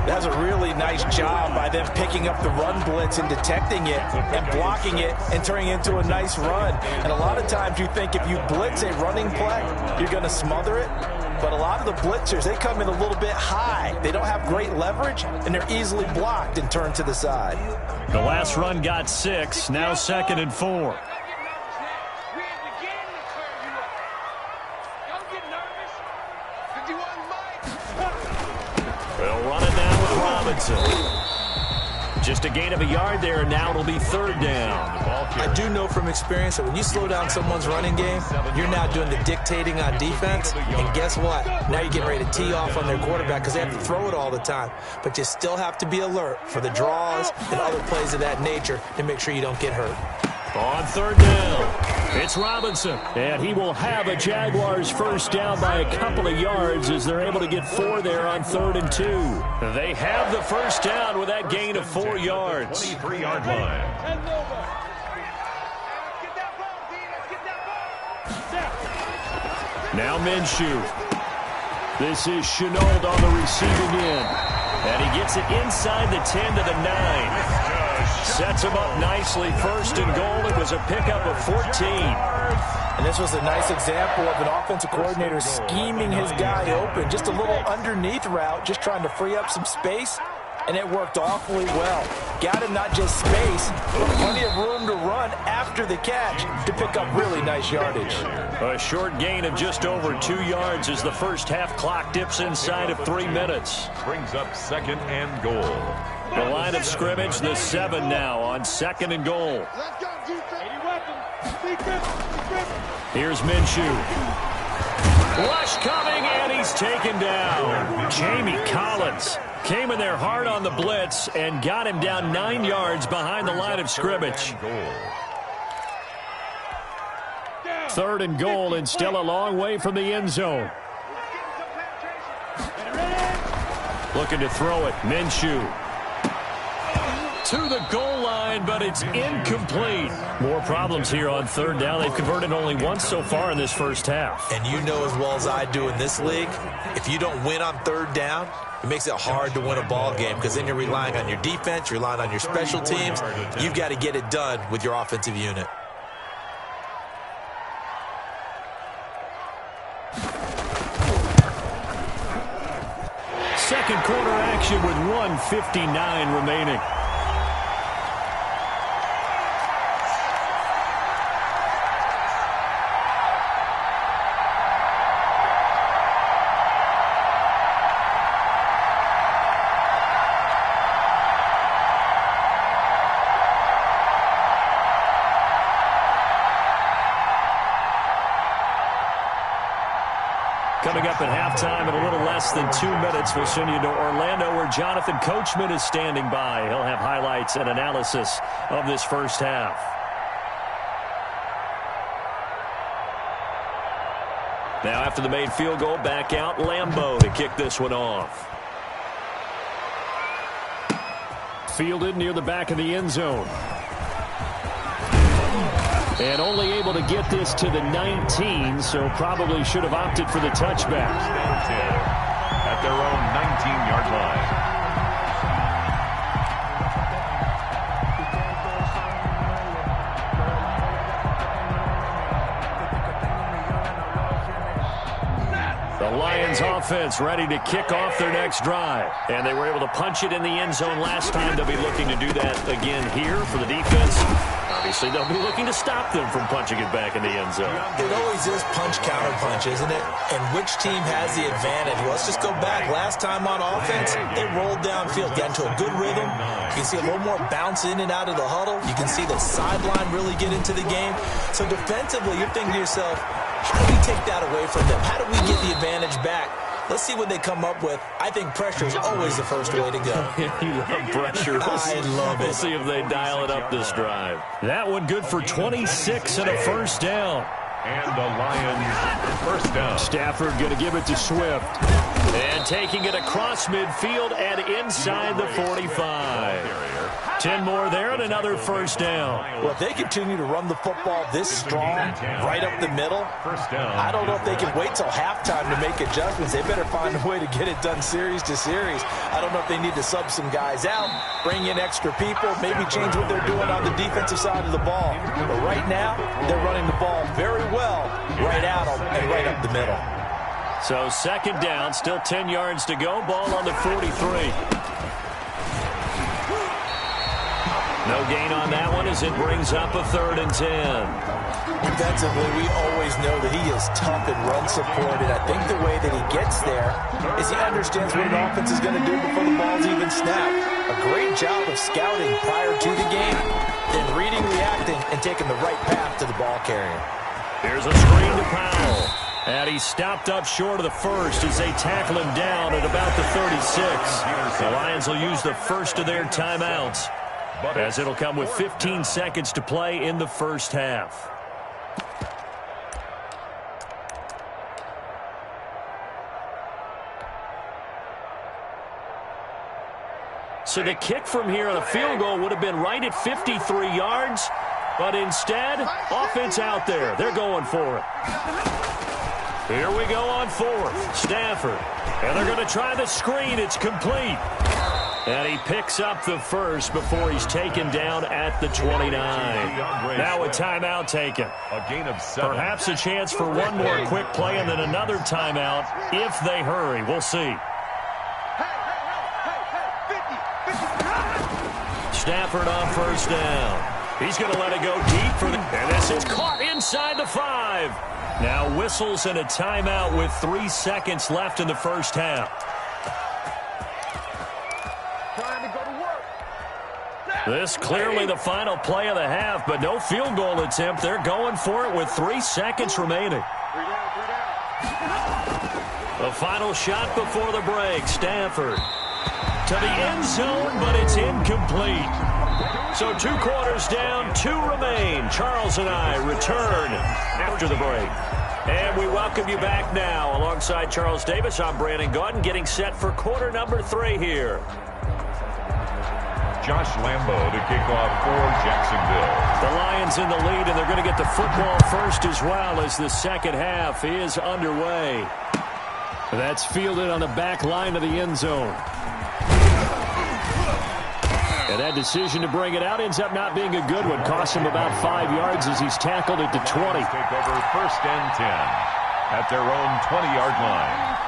That's a really nice job by them picking up the run blitz and detecting it and blocking it and turning it into a nice run. And a lot of times you think if you blitz a running play, you're going to smother it. But a lot of the blitzers, they come in a little bit high. They don't have great leverage, and they're easily blocked and turned to the side. The last run got 6, now 2nd and 4. They'll run it now with Robinson. Just a gain of a yard there, and now it'll be 3rd down. I do know from experience that when you slow down someone's running game, you're now doing the dictating on defense. And guess what? Now you're getting ready to tee off on their quarterback because they have to throw it all the time. But you still have to be alert for the draws and other plays of that nature to make sure you don't get hurt. On 3rd down, it's Robinson, and he will have a Jaguars 1st down by a couple of yards as they're able to get 4 there on 3rd and 2. They have the 1st down with that gain of 4 yards. 23-yard line. Now Minshew. This is Chenault on the receiving end. And he gets it inside the 10 to the 9. Sets him up nicely. First and goal. It was a pickup of 14. And this was a nice example of an offensive coordinator scheming his guy open. Just a little underneath route, just trying to free up some space. And it worked awfully well. Got him not just space, but plenty of room to run after the catch to pick up really nice yardage. A short gain of just over 2 yards as the first half clock dips inside of 3 minutes. Brings up second and goal. The line of scrimmage, the 7 now on second and goal. Let's go, defense. Here's Minshew. Rush coming, and he's taken down. Jamie Collins came in there hard on the blitz and got him down 9 yards behind the line of scrimmage. Third and goal, and still a long way from the end zone. Looking to throw it, Minshew. To the goal line, but it's incomplete. More problems here on third down. They've converted only once so far in this first half. And you know as well as I do in this league, if you don't win on third down, it makes it hard to win a ball game because then you're relying on your defense, you're relying on your special teams. You've got to get it done with your offensive unit. Second quarter action with 1:59 remaining. Coming up at halftime in a little less than 2 minutes, we'll send you to Orlando where Jonathan Coachman is standing by. He'll have highlights and analysis of this first half. Now after the made field goal, back out Lambeau to kick this one off. Fielded near the back of the end zone. And only able to get this to the 19, so probably should have opted for the touchback. At their own 19-yard line. The Lions offense ready to kick off their next drive. And they were able to punch it in the end zone last time. They'll be looking to do that again here for the defense. Obviously, they'll be looking to stop them from punching it back in the end zone. It always is punch-counter-punch, isn't it? And which team has the advantage? Well, let's just go back. Last time on offense, they rolled downfield, got into a good rhythm. You can see a little more bounce in and out of the huddle. You can see the sideline really get into the game. So defensively, you're thinking to yourself, how do we take that away from them? How do we get the advantage back? Let's see what they come up with. I think pressure is always the first way to go. You love pressure. I love it. We'll see if they dial it up this drive. That one good for 26 and a first down. And the Lions first down. Stafford going to give it to Swift. And taking it across midfield and inside the 45. 10 more there and another first down. Well, if they continue to run the football this strong, right up the middle, First down. I don't know if they can wait till halftime to make adjustments. They better find a way to get it done series to series. I don't know if they need to sub some guys out, bring in extra people, maybe change what they're doing on the defensive side of the ball. But right now, they're running the ball very well right out and right up the middle. So second down, still 10 yards to go. Ball on the 43. No gain on that one as it brings up a 3rd and 10. Defensively, we always know that he is tough and run support, and I think the way that he gets there is he understands what an offense is going to do before the ball's even snapped. A great job of scouting prior to the game, then reading, reacting, and taking the right path to the ball carrier. Here's a screen to Powell. And he's stopped up short of the first as they tackle him down at about the 36. The Lions will use the first of their timeouts, as it'll come with 15 seconds to play in the first half. So the kick from here on a field goal would have been right at 53 yards, but instead, offense out there. They're going for it. Here we go on fourth. Stafford. And they're going to try the screen. It's complete. And he picks up the first before he's taken down at the 29. Now a timeout taken. A gain of 7. Perhaps a chance for one more quick play and then another timeout if they hurry. We'll see. Stafford on first down. He's going to let it go deep for the... And this is caught inside the 5. Now whistles and a timeout with 3 seconds left in the first half. This clearly the final play of the half, but no field goal attempt. They're going for it with 3 seconds remaining. The final shot before the break. Stafford to the end zone, but it's incomplete. So 2 quarters down, 2 remain. Charles and I return after the break. And we welcome you back now. Alongside Charles Davis, I'm Brandon Gaudin, getting set for quarter number 3 here. Josh Lambo to kick off for Jacksonville. The Lions in the lead, and they're going to get the football first as well as the second half is underway. That's fielded on the back line of the end zone. And that decision to bring it out ends up not being a good one. Costs him about 5 yards as he's tackled at the 20. Take over first and 10 at their own 20-yard line.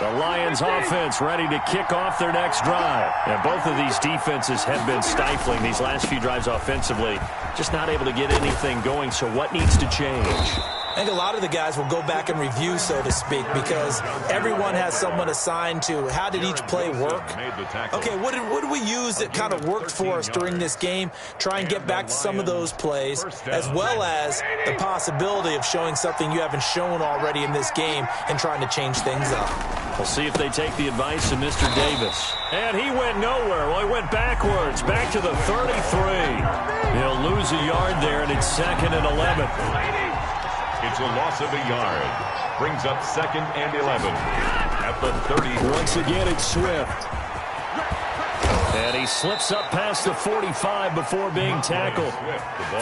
The Lions offense ready to kick off their next drive. And both of these defenses have been stifling these last few drives offensively. Just not able to get anything going, so what needs to change? I think a lot of the guys will go back and review, so to speak, because everyone has someone assigned to how did each play work. Okay, what did we use that kind of worked for us during this game? Try and get back to some of those plays, as well as the possibility of showing something you haven't shown already in this game and trying to change things up. We'll see if they take the advice of Mr. Davis. And he went nowhere. Well, he went backwards, back to the 33. He'll lose a yard there, and it's 2nd and 11. It's a loss of a yard. Brings up 2nd and 11 at the 30. Once again, it's Swift. And he slips up past the 45 before being tackled.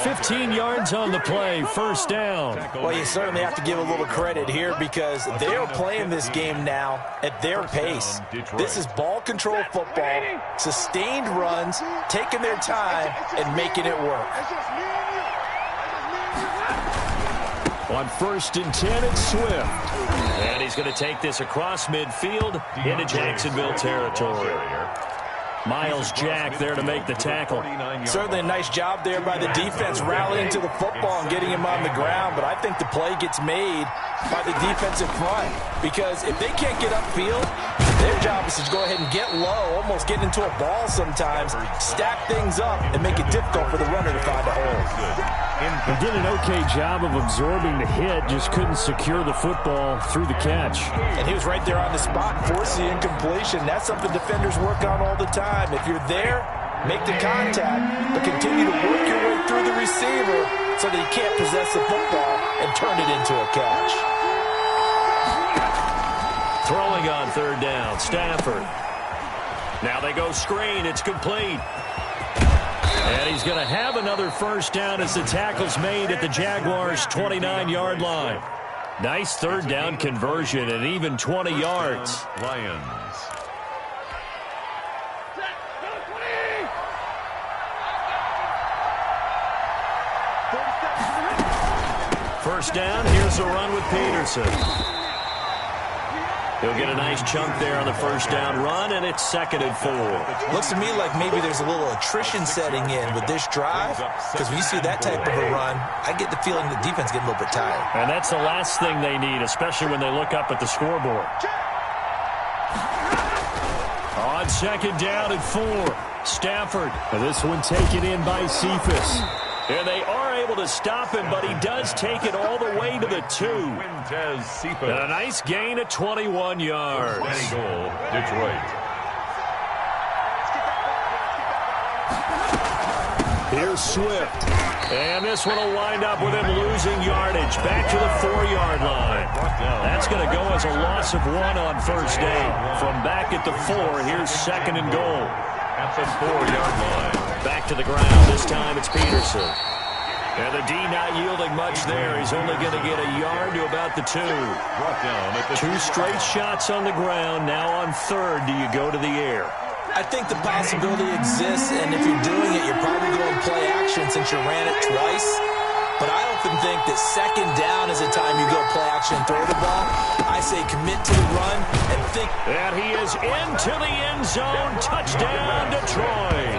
15 yards on the play, first down. Well, you certainly have to give a little credit here because they are playing this game now at their pace. This is ball control football, sustained runs, taking their time, and making it work. On 1st and 10, it's Swift. And he's going to take this across midfield into Jacksonville territory. Miles Jack there to make the tackle. Certainly a nice job there by the defense rallying to the football and getting him on the ground, but I think the play gets made by the defensive front because if they can't get upfield, their job is to go ahead and get low, almost get into a ball sometimes, stack things up, and make it difficult for the runner to find a hole. He did an okay job of absorbing the hit, just couldn't secure the football through the catch. And he was right there on the spot, forcing the incompletion. That's something defenders work on all the time. If you're there, make the contact, but continue to work your way through the receiver so that he can't possess the football and turn it into a catch. Throwing on 3rd down, Stafford. Now they go screen, it's complete. And he's going to have another first down as the tackle's made at the Jaguars' 29-yard line. Nice 3rd down conversion and even 20 yards. Lions. First down, here's a run with Peterson. He'll get a nice chunk there on the first down run, and it's 2nd and 4. Looks to me like maybe there's a little attrition setting in with this drive, because when you see that type of a run, I get the feeling the defense getting a little bit tired. And that's the last thing they need, especially when they look up at the scoreboard. On 2nd down and 4, Stafford. And this one taken in by Cephas. And they are able to stop him, but he does take it all the way to the 2. And a nice gain of 21 yards. Goal, Detroit. Here's Swift. And this one will wind up with him losing yardage. Back to the 4-yard line. That's going to go as a loss of 1 on first down. From back at the 4, here's 2nd and goal. At the 4-yard line. Back to the ground. This time it's Peterson. And the D not yielding much there. He's only going to get a yard to about the 2. Brought down at the 2 straight shots on the ground. Now on third, do you go to the air? I think the possibility exists, and if you're doing it, you're probably going to play action since you ran it twice. But I often think that second down is the time you go play action and throw the ball. I say commit to the run and think. And he is into the end zone. Touchdown, Detroit.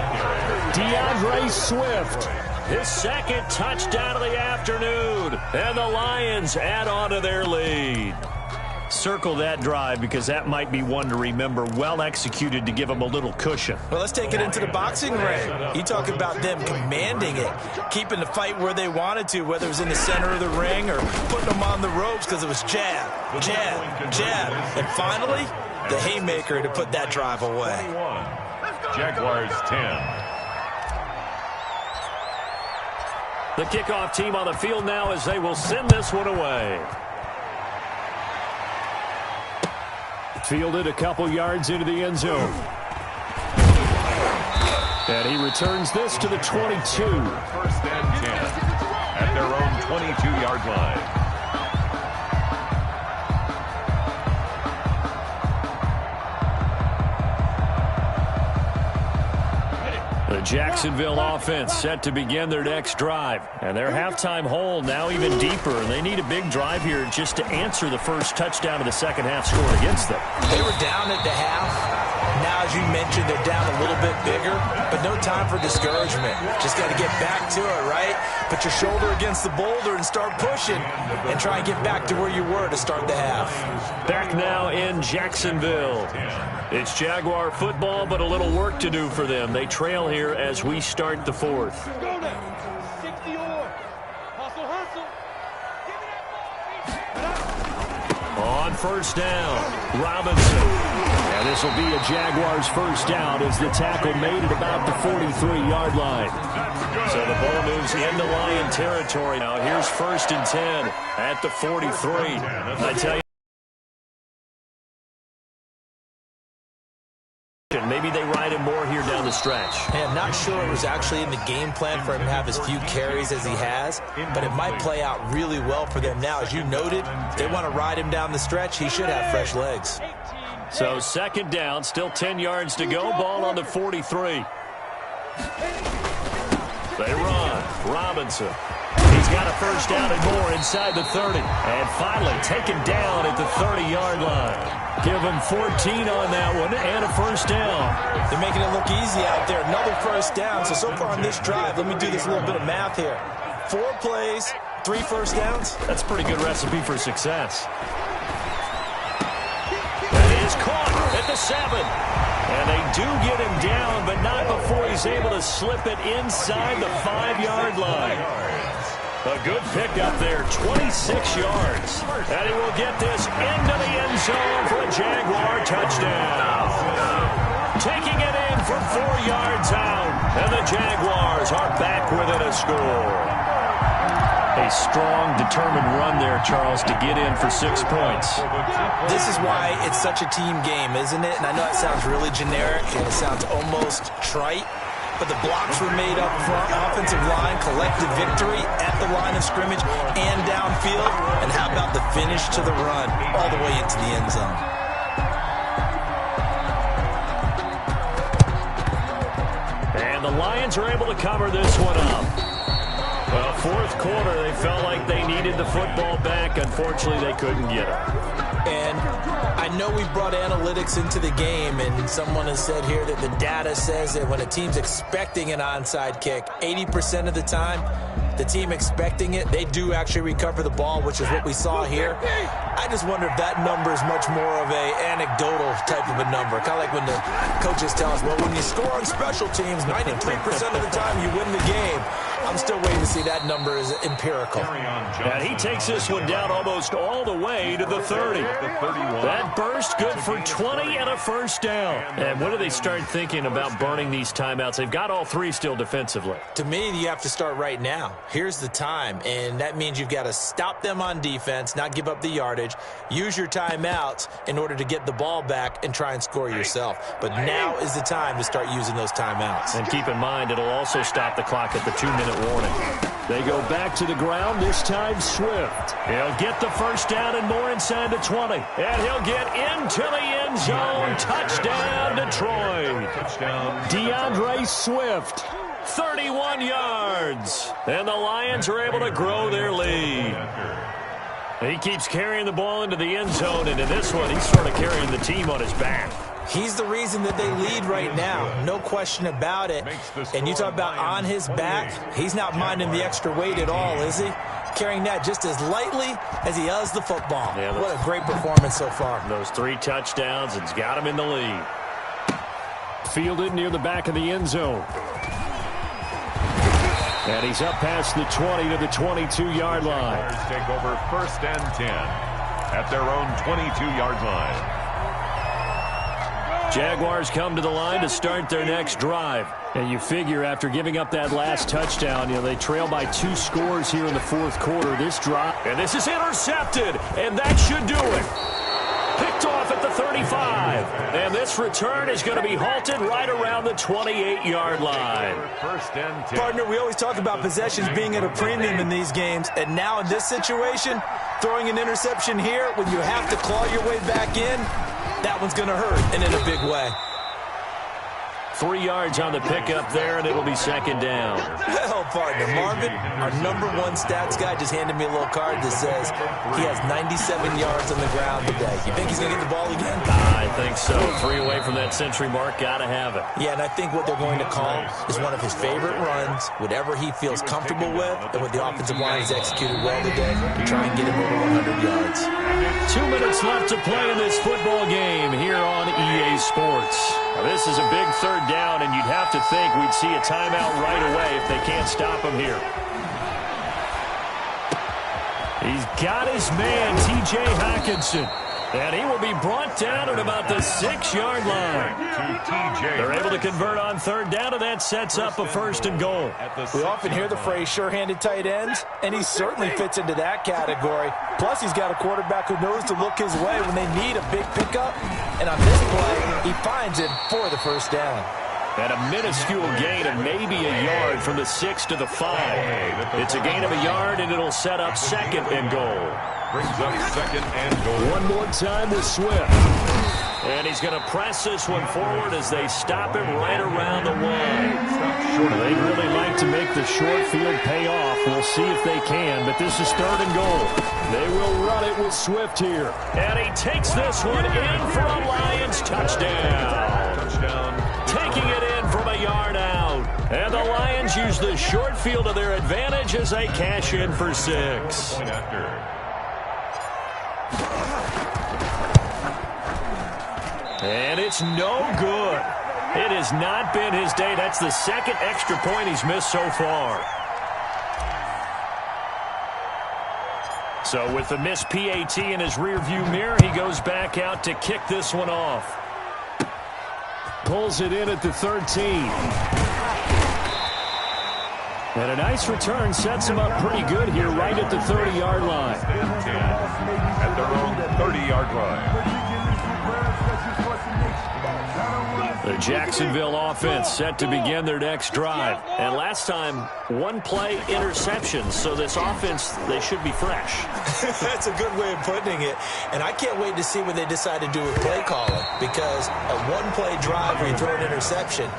DeAndre Swift, his second touchdown of the afternoon. And the Lions add on to their lead. Circle that drive because that might be one to remember. Well executed to give them a little cushion. Well, let's take it into the boxing ring. You talk about them commanding it, keeping the fight where they wanted to, whether it was in the center of the ring or putting them on the ropes because it was jab, jab, jab. And finally, the haymaker to put that drive away. Jaguars 10. The kickoff team on the field now as they will send this one away. Fielded a couple yards into the end zone. And he returns this to the 22. 1st and 10 at their own 22-yard line. The Jacksonville offense set to begin their next drive. And their halftime hole now even deeper. And they need a big drive here just to answer the first touchdown of the second half scored against them. They were down at the half. Now, as you mentioned, they're down a little bit bigger, but no time for discouragement. Just got to get back to it, right? Put your shoulder against the boulder and start pushing and try and get back to where you were to start the half. Back now in Jacksonville. It's Jaguar football, but a little work to do for them. They trail here as we start the fourth. Go now. 60 or. Hustle, hustle. Give me that ball. On first down, Robinson. And this will be a Jaguars first down as the tackle made at about the 43-yard line. So the ball moves into Lion territory. Now here's 1st and 10 at the 43. I tell you, maybe they ride him more here down the stretch. I'm not sure it was actually in the game plan for him to have as few carries as he has, but it might play out really well for them now. As you noted, they want to ride him down the stretch. He should have fresh legs. So 2nd down, still 10 yards to go. Ball on the 43. They run. Robinson. He's got a first down and more inside the 30. And finally taken down at the 30-yard line. Give him 14 on that one and a first down. They're making it look easy out there. Another first down. So far on this drive, let me do this little bit of math here. 4 plays, 3 first downs. That's a pretty good recipe for success. That is caught at the 7. And they do get him down, but not before he's able to slip it inside the 5-yard line. A good pickup there, 26 yards. And he will get this into the end zone for a Jaguar touchdown. Taking it in from 4 yards out. And the Jaguars are back within a score. A strong, determined run there, Charles, to get in for 6 points. This is why it's such a team game, isn't it? And I know it sounds really generic and it sounds almost trite, but the blocks were made up front, offensive line, collective victory at the line of scrimmage and downfield. And how about the finish to the run all the way into the end zone? And the Lions are able to cover this one up. Well, 4th quarter, they felt like they needed the football back. Unfortunately, they couldn't get it. And I know we brought analytics into the game, and someone has said here that the data says that when a team's expecting an onside kick, 80% of the time, the team expecting it, they do actually recover the ball, which is what we saw here. I just wonder if that number is much more of a anecdotal type of a number. Kind of like when the coaches tell us, well, when you score on special teams, 93% of the time you win the game. I'm still waiting to see that number is empirical. And he takes this one down almost all the way to the 30. That burst good for 20 and a first down. And when do they start thinking about burning these timeouts? They've got all 3 still defensively. To me, you have to start right now. Here's the time, and that means you've got to stop them on defense, not give up the yardage, use your timeouts in order to get the ball back and try and score yourself. But now is the time to start using those timeouts. And keep in mind, it'll also stop the clock at the 2-minute warning. They go back to the ground, this time Swift. He'll get the first down and more inside the 20. And he'll get into the end zone. Touchdown, Detroit. DeAndre Swift, 31 yards. And the Lions are able to grow their lead. He keeps carrying the ball into the end zone, and in this one, he's sort of carrying the team on his back. He's the reason that they lead right now. No question about it. And you talk about on his back, he's not minding the extra weight at all, is he? Carrying that just as lightly as he does the football. Yeah, what a great performance so far. Those 3 touchdowns, it's got him in the lead. Fielded near the back of the end zone. And he's up past the 20 to the 22-yard line. Take over 1st and 10 at their own 22-yard line. Jaguars come to the line to start their next drive. And you figure after giving up that last touchdown, they trail by 2 scores here in the 4th quarter. This drive, and this is intercepted, and that should do it. Picked off at the 35. And this return is going to be halted right around the 28-yard line. Partner, we always talk about possessions being at a premium in these games. And now in this situation, throwing an interception here when you have to claw your way back in, that one's going to hurt, and in a big way. 3 yards on the pickup there, and it'll be 2nd down. Well, partner, Marvin, our #1 stats guy just handed me a little card that says he has 97 yards on the ground today. You think he's going to get the ball again? I think so. 3 away from that century mark. Got to have it. Yeah, and I think what they're going to call is one of his favorite runs, whatever he feels comfortable with, and what the offensive line has executed well today to try and get him over 100 yards. 2 minutes left to play in this football game here on EA Sports. Now, this is a big 3rd down, and you'd have to think we'd see a timeout right away if they can't stop him here. He's got his man, T.J. Hockenson. And he will be brought down at about the 6-yard line. They're able to convert on 3rd down, and that sets up a 1st and goal. We often hear the phrase sure-handed tight ends, and he certainly fits into that category. Plus, he's got a quarterback who knows to look his way when they need a big pickup. And on this play, he finds it for the 1st down. And a minuscule gain of maybe a yard from the 6 to the 5. It's a gain of a yard, and it'll set up 2nd and goal. Brings up 2nd and goal. One more time with Swift. And he's going to press this one forward as they stop him right around the 1. They'd really like to make the short field pay off. We'll see if they can, but this is 3rd and goal. They will run it with Swift here. And he takes this one in for a Lions touchdown. Taking it in from a yard out. And the Lions use the short field to their advantage as they cash in for 6. And it's no good. It has not been his day. That's the 2nd extra point he's missed so far. So with the missed PAT in his rearview mirror, he goes back out to kick this one off. Pulls it in at the 13. And a nice return sets him up pretty good here right at the 30-yard line. At their own 30-yard line. The Jacksonville offense set to begin their next drive. And last time, 1-play interceptions. So this offense, they should be fresh. That's a good way of putting it. And I can't wait to see what they decide to do with play calling. Because a 1-play drive where you throw an interception,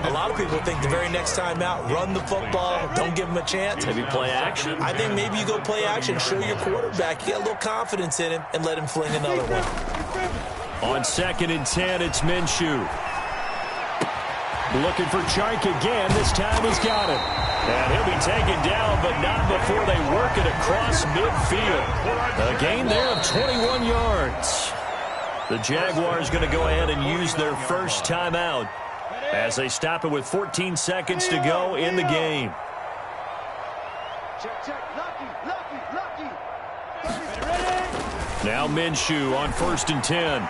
a lot of people think the very next time out, run the football, don't give them a chance. Maybe play action? I think maybe you go play action, show your quarterback, you get a little confidence in him, and let him fling another one. On 2nd and 10, it's Minshew. Looking for Chark again. This time he's got it. And he'll be taken down, but not before they work it across midfield. A gain there of 21 yards. The Jaguars going to go ahead and use their first timeout as they stop it with 14 seconds to go in the game. Now Minshew on 1st and 10.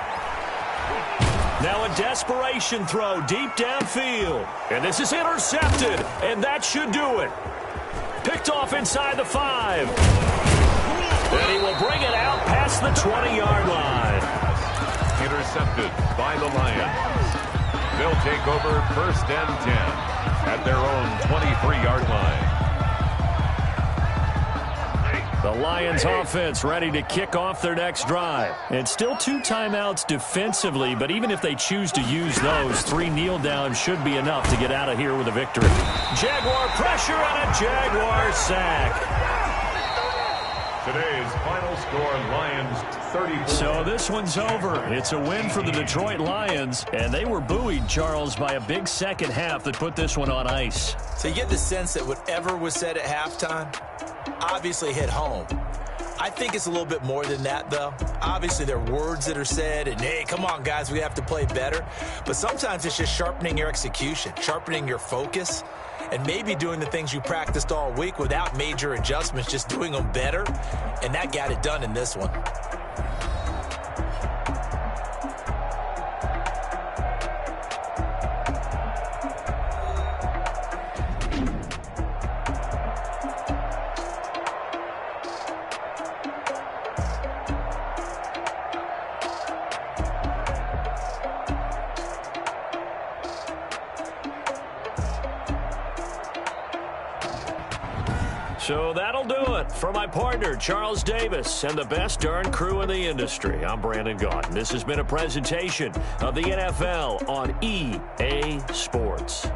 Now a desperation throw deep downfield. And this is intercepted, and that should do it. Picked off inside the 5. And he will bring it out past the 20-yard line. Intercepted by the Lions. They'll take over 1st and 10 at their own 23-yard line. Lions offense ready to kick off their next drive. And still 2 timeouts defensively, but even if they choose to use those, 3 kneel downs should be enough to get out of here with a victory. Jaguar pressure and a Jaguar sack. Today's final score, Lions 34. So this one's over. It's a win for the Detroit Lions, and they were buoyed, Charles, by a big second half that put this one on ice. So you get the sense that whatever was said at halftime obviously hit home. I think it's a little bit more than that, though. Obviously, there are words that are said, and, hey, come on, guys, we have to play better. But sometimes it's just sharpening your execution, sharpening your focus, and maybe doing the things you practiced all week without major adjustments, just doing them better. And that got it done in this one. So that'll do it. For my partner, Charles Davis, and the best darn crew in the industry, I'm Brandon Gaudin. This has been a presentation of the NFL on EA Sports.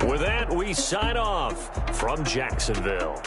With that, we sign off from Jacksonville.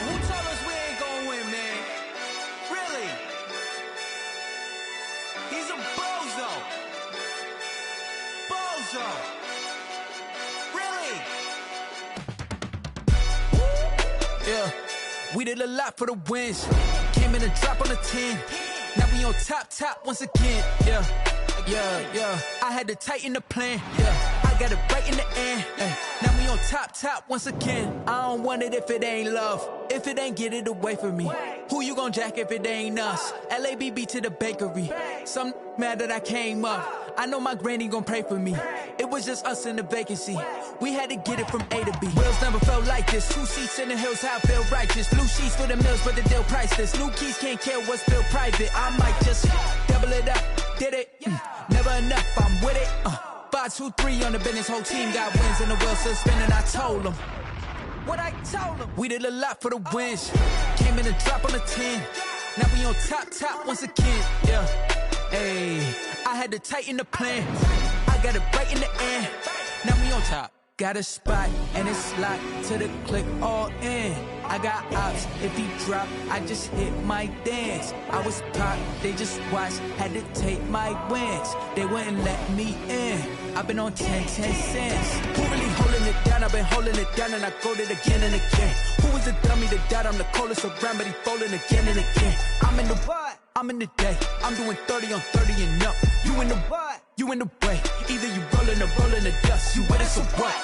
Who told us we ain't gonna win, man? Really? He's a bozo. Bozo. Really? Yeah. We did a lot for the wins. Came in a drop on a 10. Now we on top once again. Yeah. I had to tighten the plan. Yeah. I got it right in the end. Now we on top once again. I don't want it if it ain't love. If it ain't, get it away from me. Who you gon' jack if it ain't us? LABB to the bakery. Some mad that I came up. I know my granny gon' pray for me. It was just us in the vacancy. We had to get it from A to B. Wheels never felt like this. 2 seats in the hills, how I feel righteous. Blue sheets for the mills, but the deal priceless. New keys can't care what's built private. I might just double it up. Did it? Never enough, I'm with it. 5, 2, 3 on the business. Whole team got wins and the wheels still spinning. I told them what I told them. We did a lot for the wins. Came in a drop on a 10. Now we on top once again. Yeah. Hey, I had to tighten the plan. I got it right in the end. Now we on top. got a spot and it's locked to the click all in. I got ops, if he drop, I just hit my dance. I was pop, they just watched, had to take my wins. They wouldn't let me in. I've been on 10 cents. Who really holding it down? I've been holding it down and I go it again and again. Who was the dummy that died? I'm the coldest around, but he folding again and again. I'm in the what? I'm in the day. I'm doing 30 on 30 and up. You in the what? You in the way. Either you rolling or rolling the dust. You with us or what?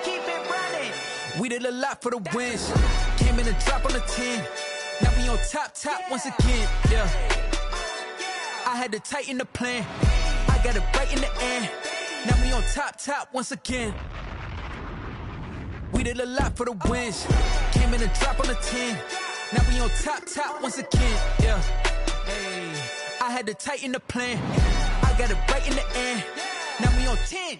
Keep it running. We did a lot for the wins. Came in and drop on the 10. Now we on top once again. Yeah. I had to tighten the plan. I got it right in the end. Now we on top once again. We did a lot for the wins. Came in and drop on the 10. Now we on top once again. Yeah. Hey. I had to tighten the plan. I got it right in the end. Now we on 10.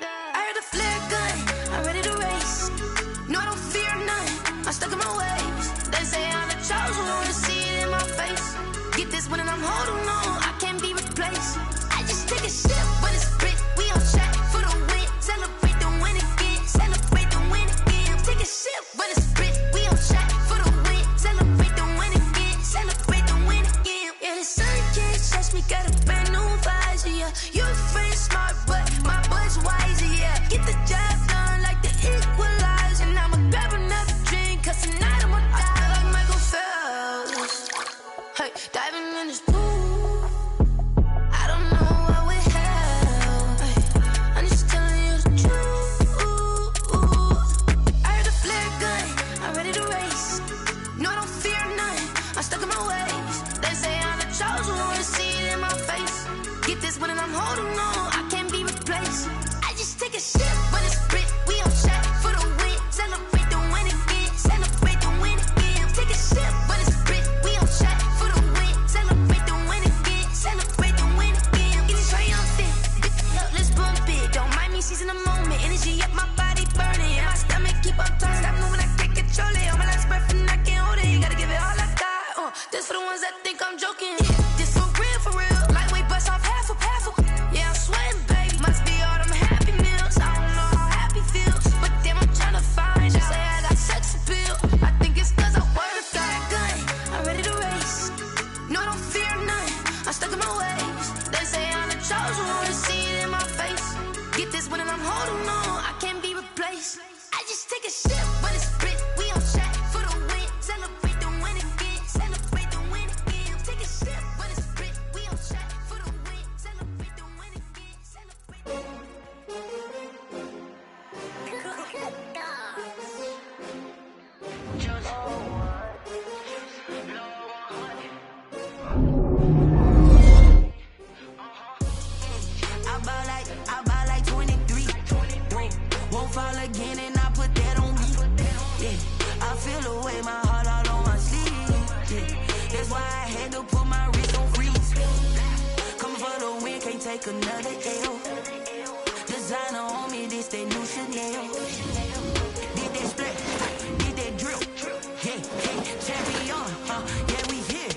I heard the flare gun, I'm ready to race. No, I don't fear none, I'm stuck in my ways. They say I'm the chosen one, to see it in my face. Get this one and I'm holding on, I can't be replaced. I just take a sip, but it's spit. We on track for the win. Celebrate the win again, celebrate the win again. Take a sip, but it's spit. We on track for the win. Celebrate the win again, celebrate the win again. Yeah, the sun can't touch me, got a brand new visor, yeah. You friend smart, but my boy's wiser, yeah. Get the job done like the equalizer. And I'ma grab another drink, cause tonight I'ma die like Michael Phelps. Hey, diving in this pool. a sip when it's split. We on shot for the win. Celebrate the win again. Celebrate the win again. Take a sip when it's split. We on shot for the win. Celebrate the win again. Celebrate the win. I buy like 23. Won't fall again and I put that on me. Yeah, I feel the way my heart all on my sleeve. Yeah, that's why I had to put my wrist on freeze. Coming for the win, can't take another L. Designer on me, this that new Chanel. Did that split, did that drill. Yeah, champion, yeah, we here.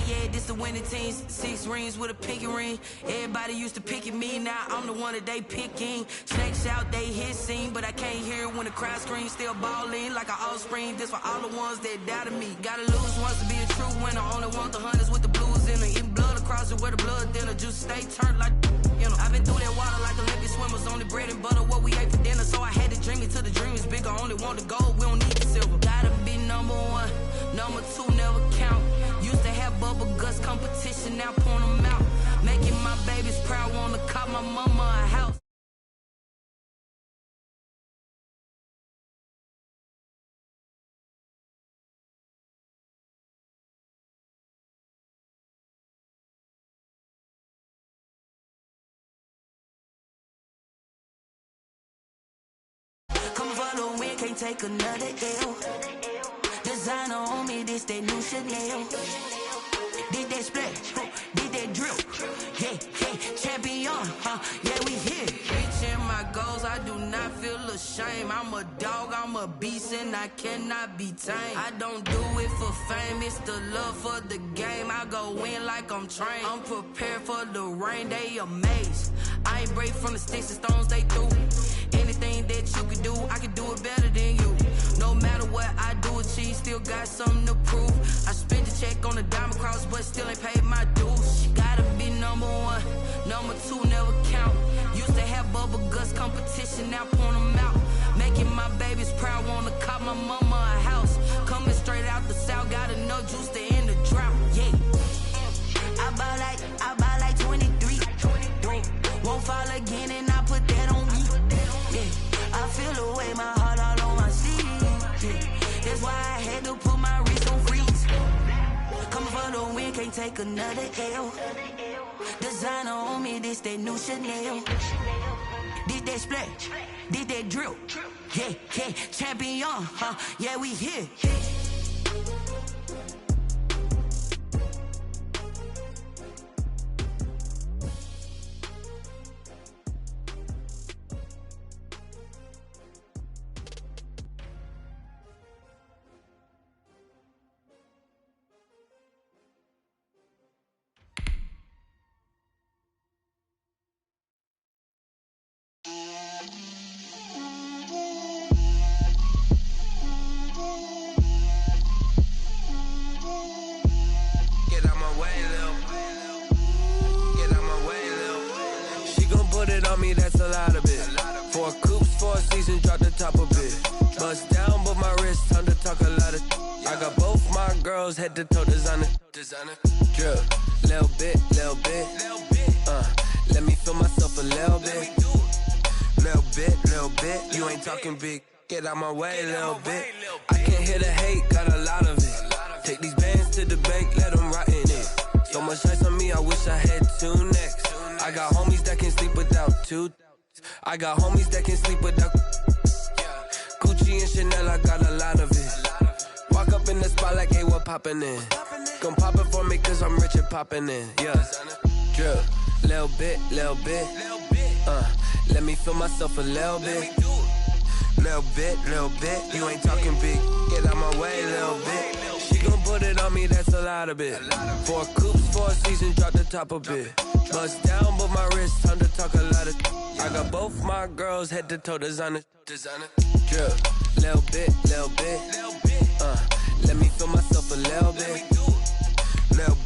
Yeah, this the winning team. 6 rings with a pinky ring. Everybody used to pick at me, now I'm the one that they picking. Snakes out, they hit scene, but I can't hear it when the crowd screams. Still balling like an offspring. This for all the ones that doubted me. Gotta lose once to be a true winner. Only want the hunters with the blues in it. Eating blood across it where the blood thinner. Juice stay turned like, you know. I've been through that water like Olympic swimmers. Only bread and butter, what we ate for dinner. So I had to dream it till the dream is bigger. Only want the gold, we don't need the silver. Gotta be number 1, number 2 never count. Used to have bubble guts competition, now point them out. Making my babies proud, wanna cop my mama a house. Come for the win, can't take another L. Designer on me, this that new Chanel. Did that split, did that drill. Yeah, champion, yeah, we here. Reaching my goals, I do not feel ashamed. I'm a dog, I'm a beast, and I cannot be tamed. I don't do it for fame, it's the love for the game. I go in like I'm trained. I'm prepared for the rain, they amazed. I ain't break from the sticks and stones they threw. Anything that you can do, I can do it better than you. No matter what I do, achieve, still got something to prove. I spent the check on the diamond cross, but still ain't paid my dues. Gotta be number 1, number 2 never count. Used to have bubble guts competition, now point them out. Making my babies proud, wanna cop my mama a house. Coming straight out the south, got enough juice to end the drought. Yeah, I buy like 23. Won't fall again and I put that on me. Yeah, I feel the way my heart all on my sleeve. Yeah, that's why I had to put my wrist on freeze. Coming for the win, can't take another L. Designer on me, this that new Chanel. Did that split, did that drill. Yeah, champion, yeah, we here. That's a lot of it. 4 coops, 4 seasons, drop the top of it. Bust down, but my wrist, time to talk a lot of. I got both my girls head to toe designer. Drip, little bit. Let me feel myself a little bit. Little bit. You ain't talking big. Get out my way, little bit. I can't hear the hate, got a lot of it. Take these bands to the bank, let them rot in it. So much ice on me, I wish I had 2 necks. I got homies that can sleep without 2. I got homies that can sleep without Gucci and Chanel, I got a lot of it. Walk up in the spot like, hey, what poppin' in? Gon' pop it for me cause I'm rich and poppin' in. Yeah, drip, little bit. Let me feel myself a little bit. Little bit. You ain't talking big. Get out my way, little bit. She gon' put it on me, that's a lot of it. 4 coops, 4 seasons, drop the top of it. Bust down, but my wrist, time to talk a lot of. I got both my girls head to toe designer. Drip, little bit. Let me feel myself a little bit. Little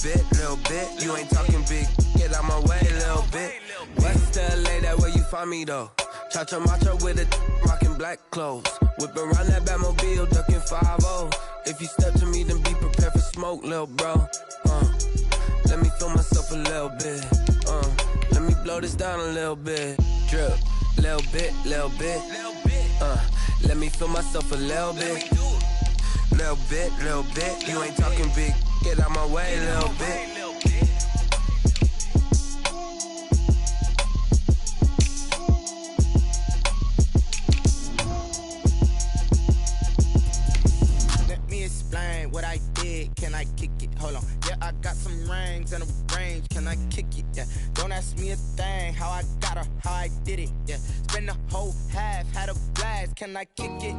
bit. You ain't talking big. Get out my way, little bit. West LA, that where you find me though. Cha-cha matcha with it, rockin' black clothes. Whip around that Batmobile, ducking 5-0. If you step to me, then be prepared for smoke, lil' bro. Let me feel myself a little bit. Let me blow this down a little bit. Drip, little bit, little bit. Let me feel myself a little bit. Little bit, little bit. You ain't talking big. Get out my way, little bit. What I did, can I kick it? Hold on, yeah, I got some rings and a range, can I kick it? Yeah, don't ask me a thing, how I got her, how I did it. Yeah, spend the whole half, had a blast, can I kick it?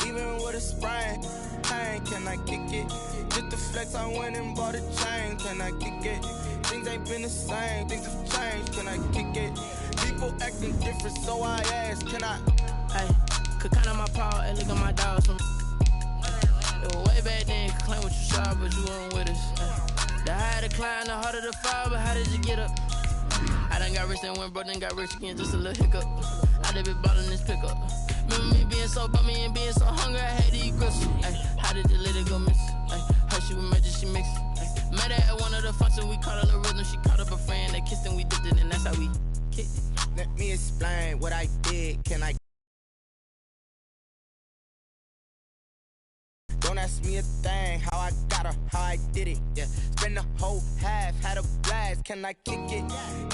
Even with a sprain, pain, can I kick it? Just the flex, I went and bought a chain, can I kick it? Things ain't been the same, things have changed, can I kick it? People acting different, so I asked, can I? Hey, could count on my power, and look at my dogs from. It was way back then, could claim what you saw, but you weren't with us. The higher the climb, the harder the fall, but how did you get up? I done got rich and went broke, then got rich again, just a little hiccup. I done been ballin' this pickup. Remember me being so bummy and being so hungry, I had to eat gristle. How did the lady go miss? Her she was magic, she mixed. Met her at one of the functions, we caught her the rhythm, she caught up a friend, they kissed and we dipped it, and that's how we kicked it. Let me explain what I did, can I? Don't ask me a thing, how I got her, how I did it. Yeah, spend the whole half, had a blast, can I kick it?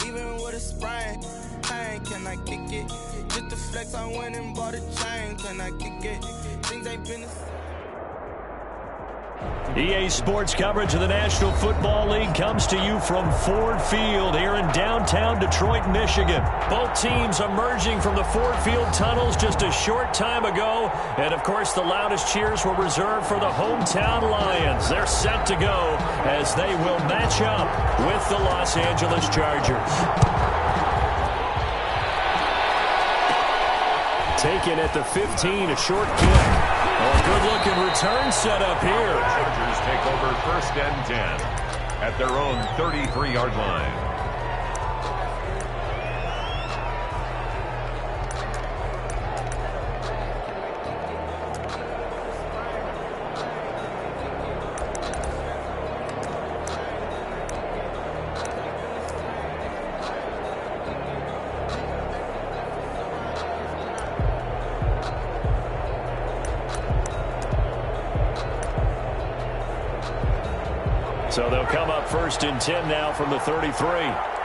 Even with a sprain, pain, can I kick it? Just the flex, I went and bought a chain, can I kick it? Things ain't been the same. EA Sports coverage of the National Football League comes to you from Ford Field here in downtown Detroit, Michigan. Both teams emerging from the Ford Field tunnels just a short time ago. And, of course, the loudest cheers were reserved for the hometown Lions. They're set to go as they will match up with the Los Angeles Chargers. Taken at the 15, a short kick. A good-looking return set up here. Chargers take over 1st and 10 at their own 33-yard line. So they'll come up 1st and 10 now from the 33.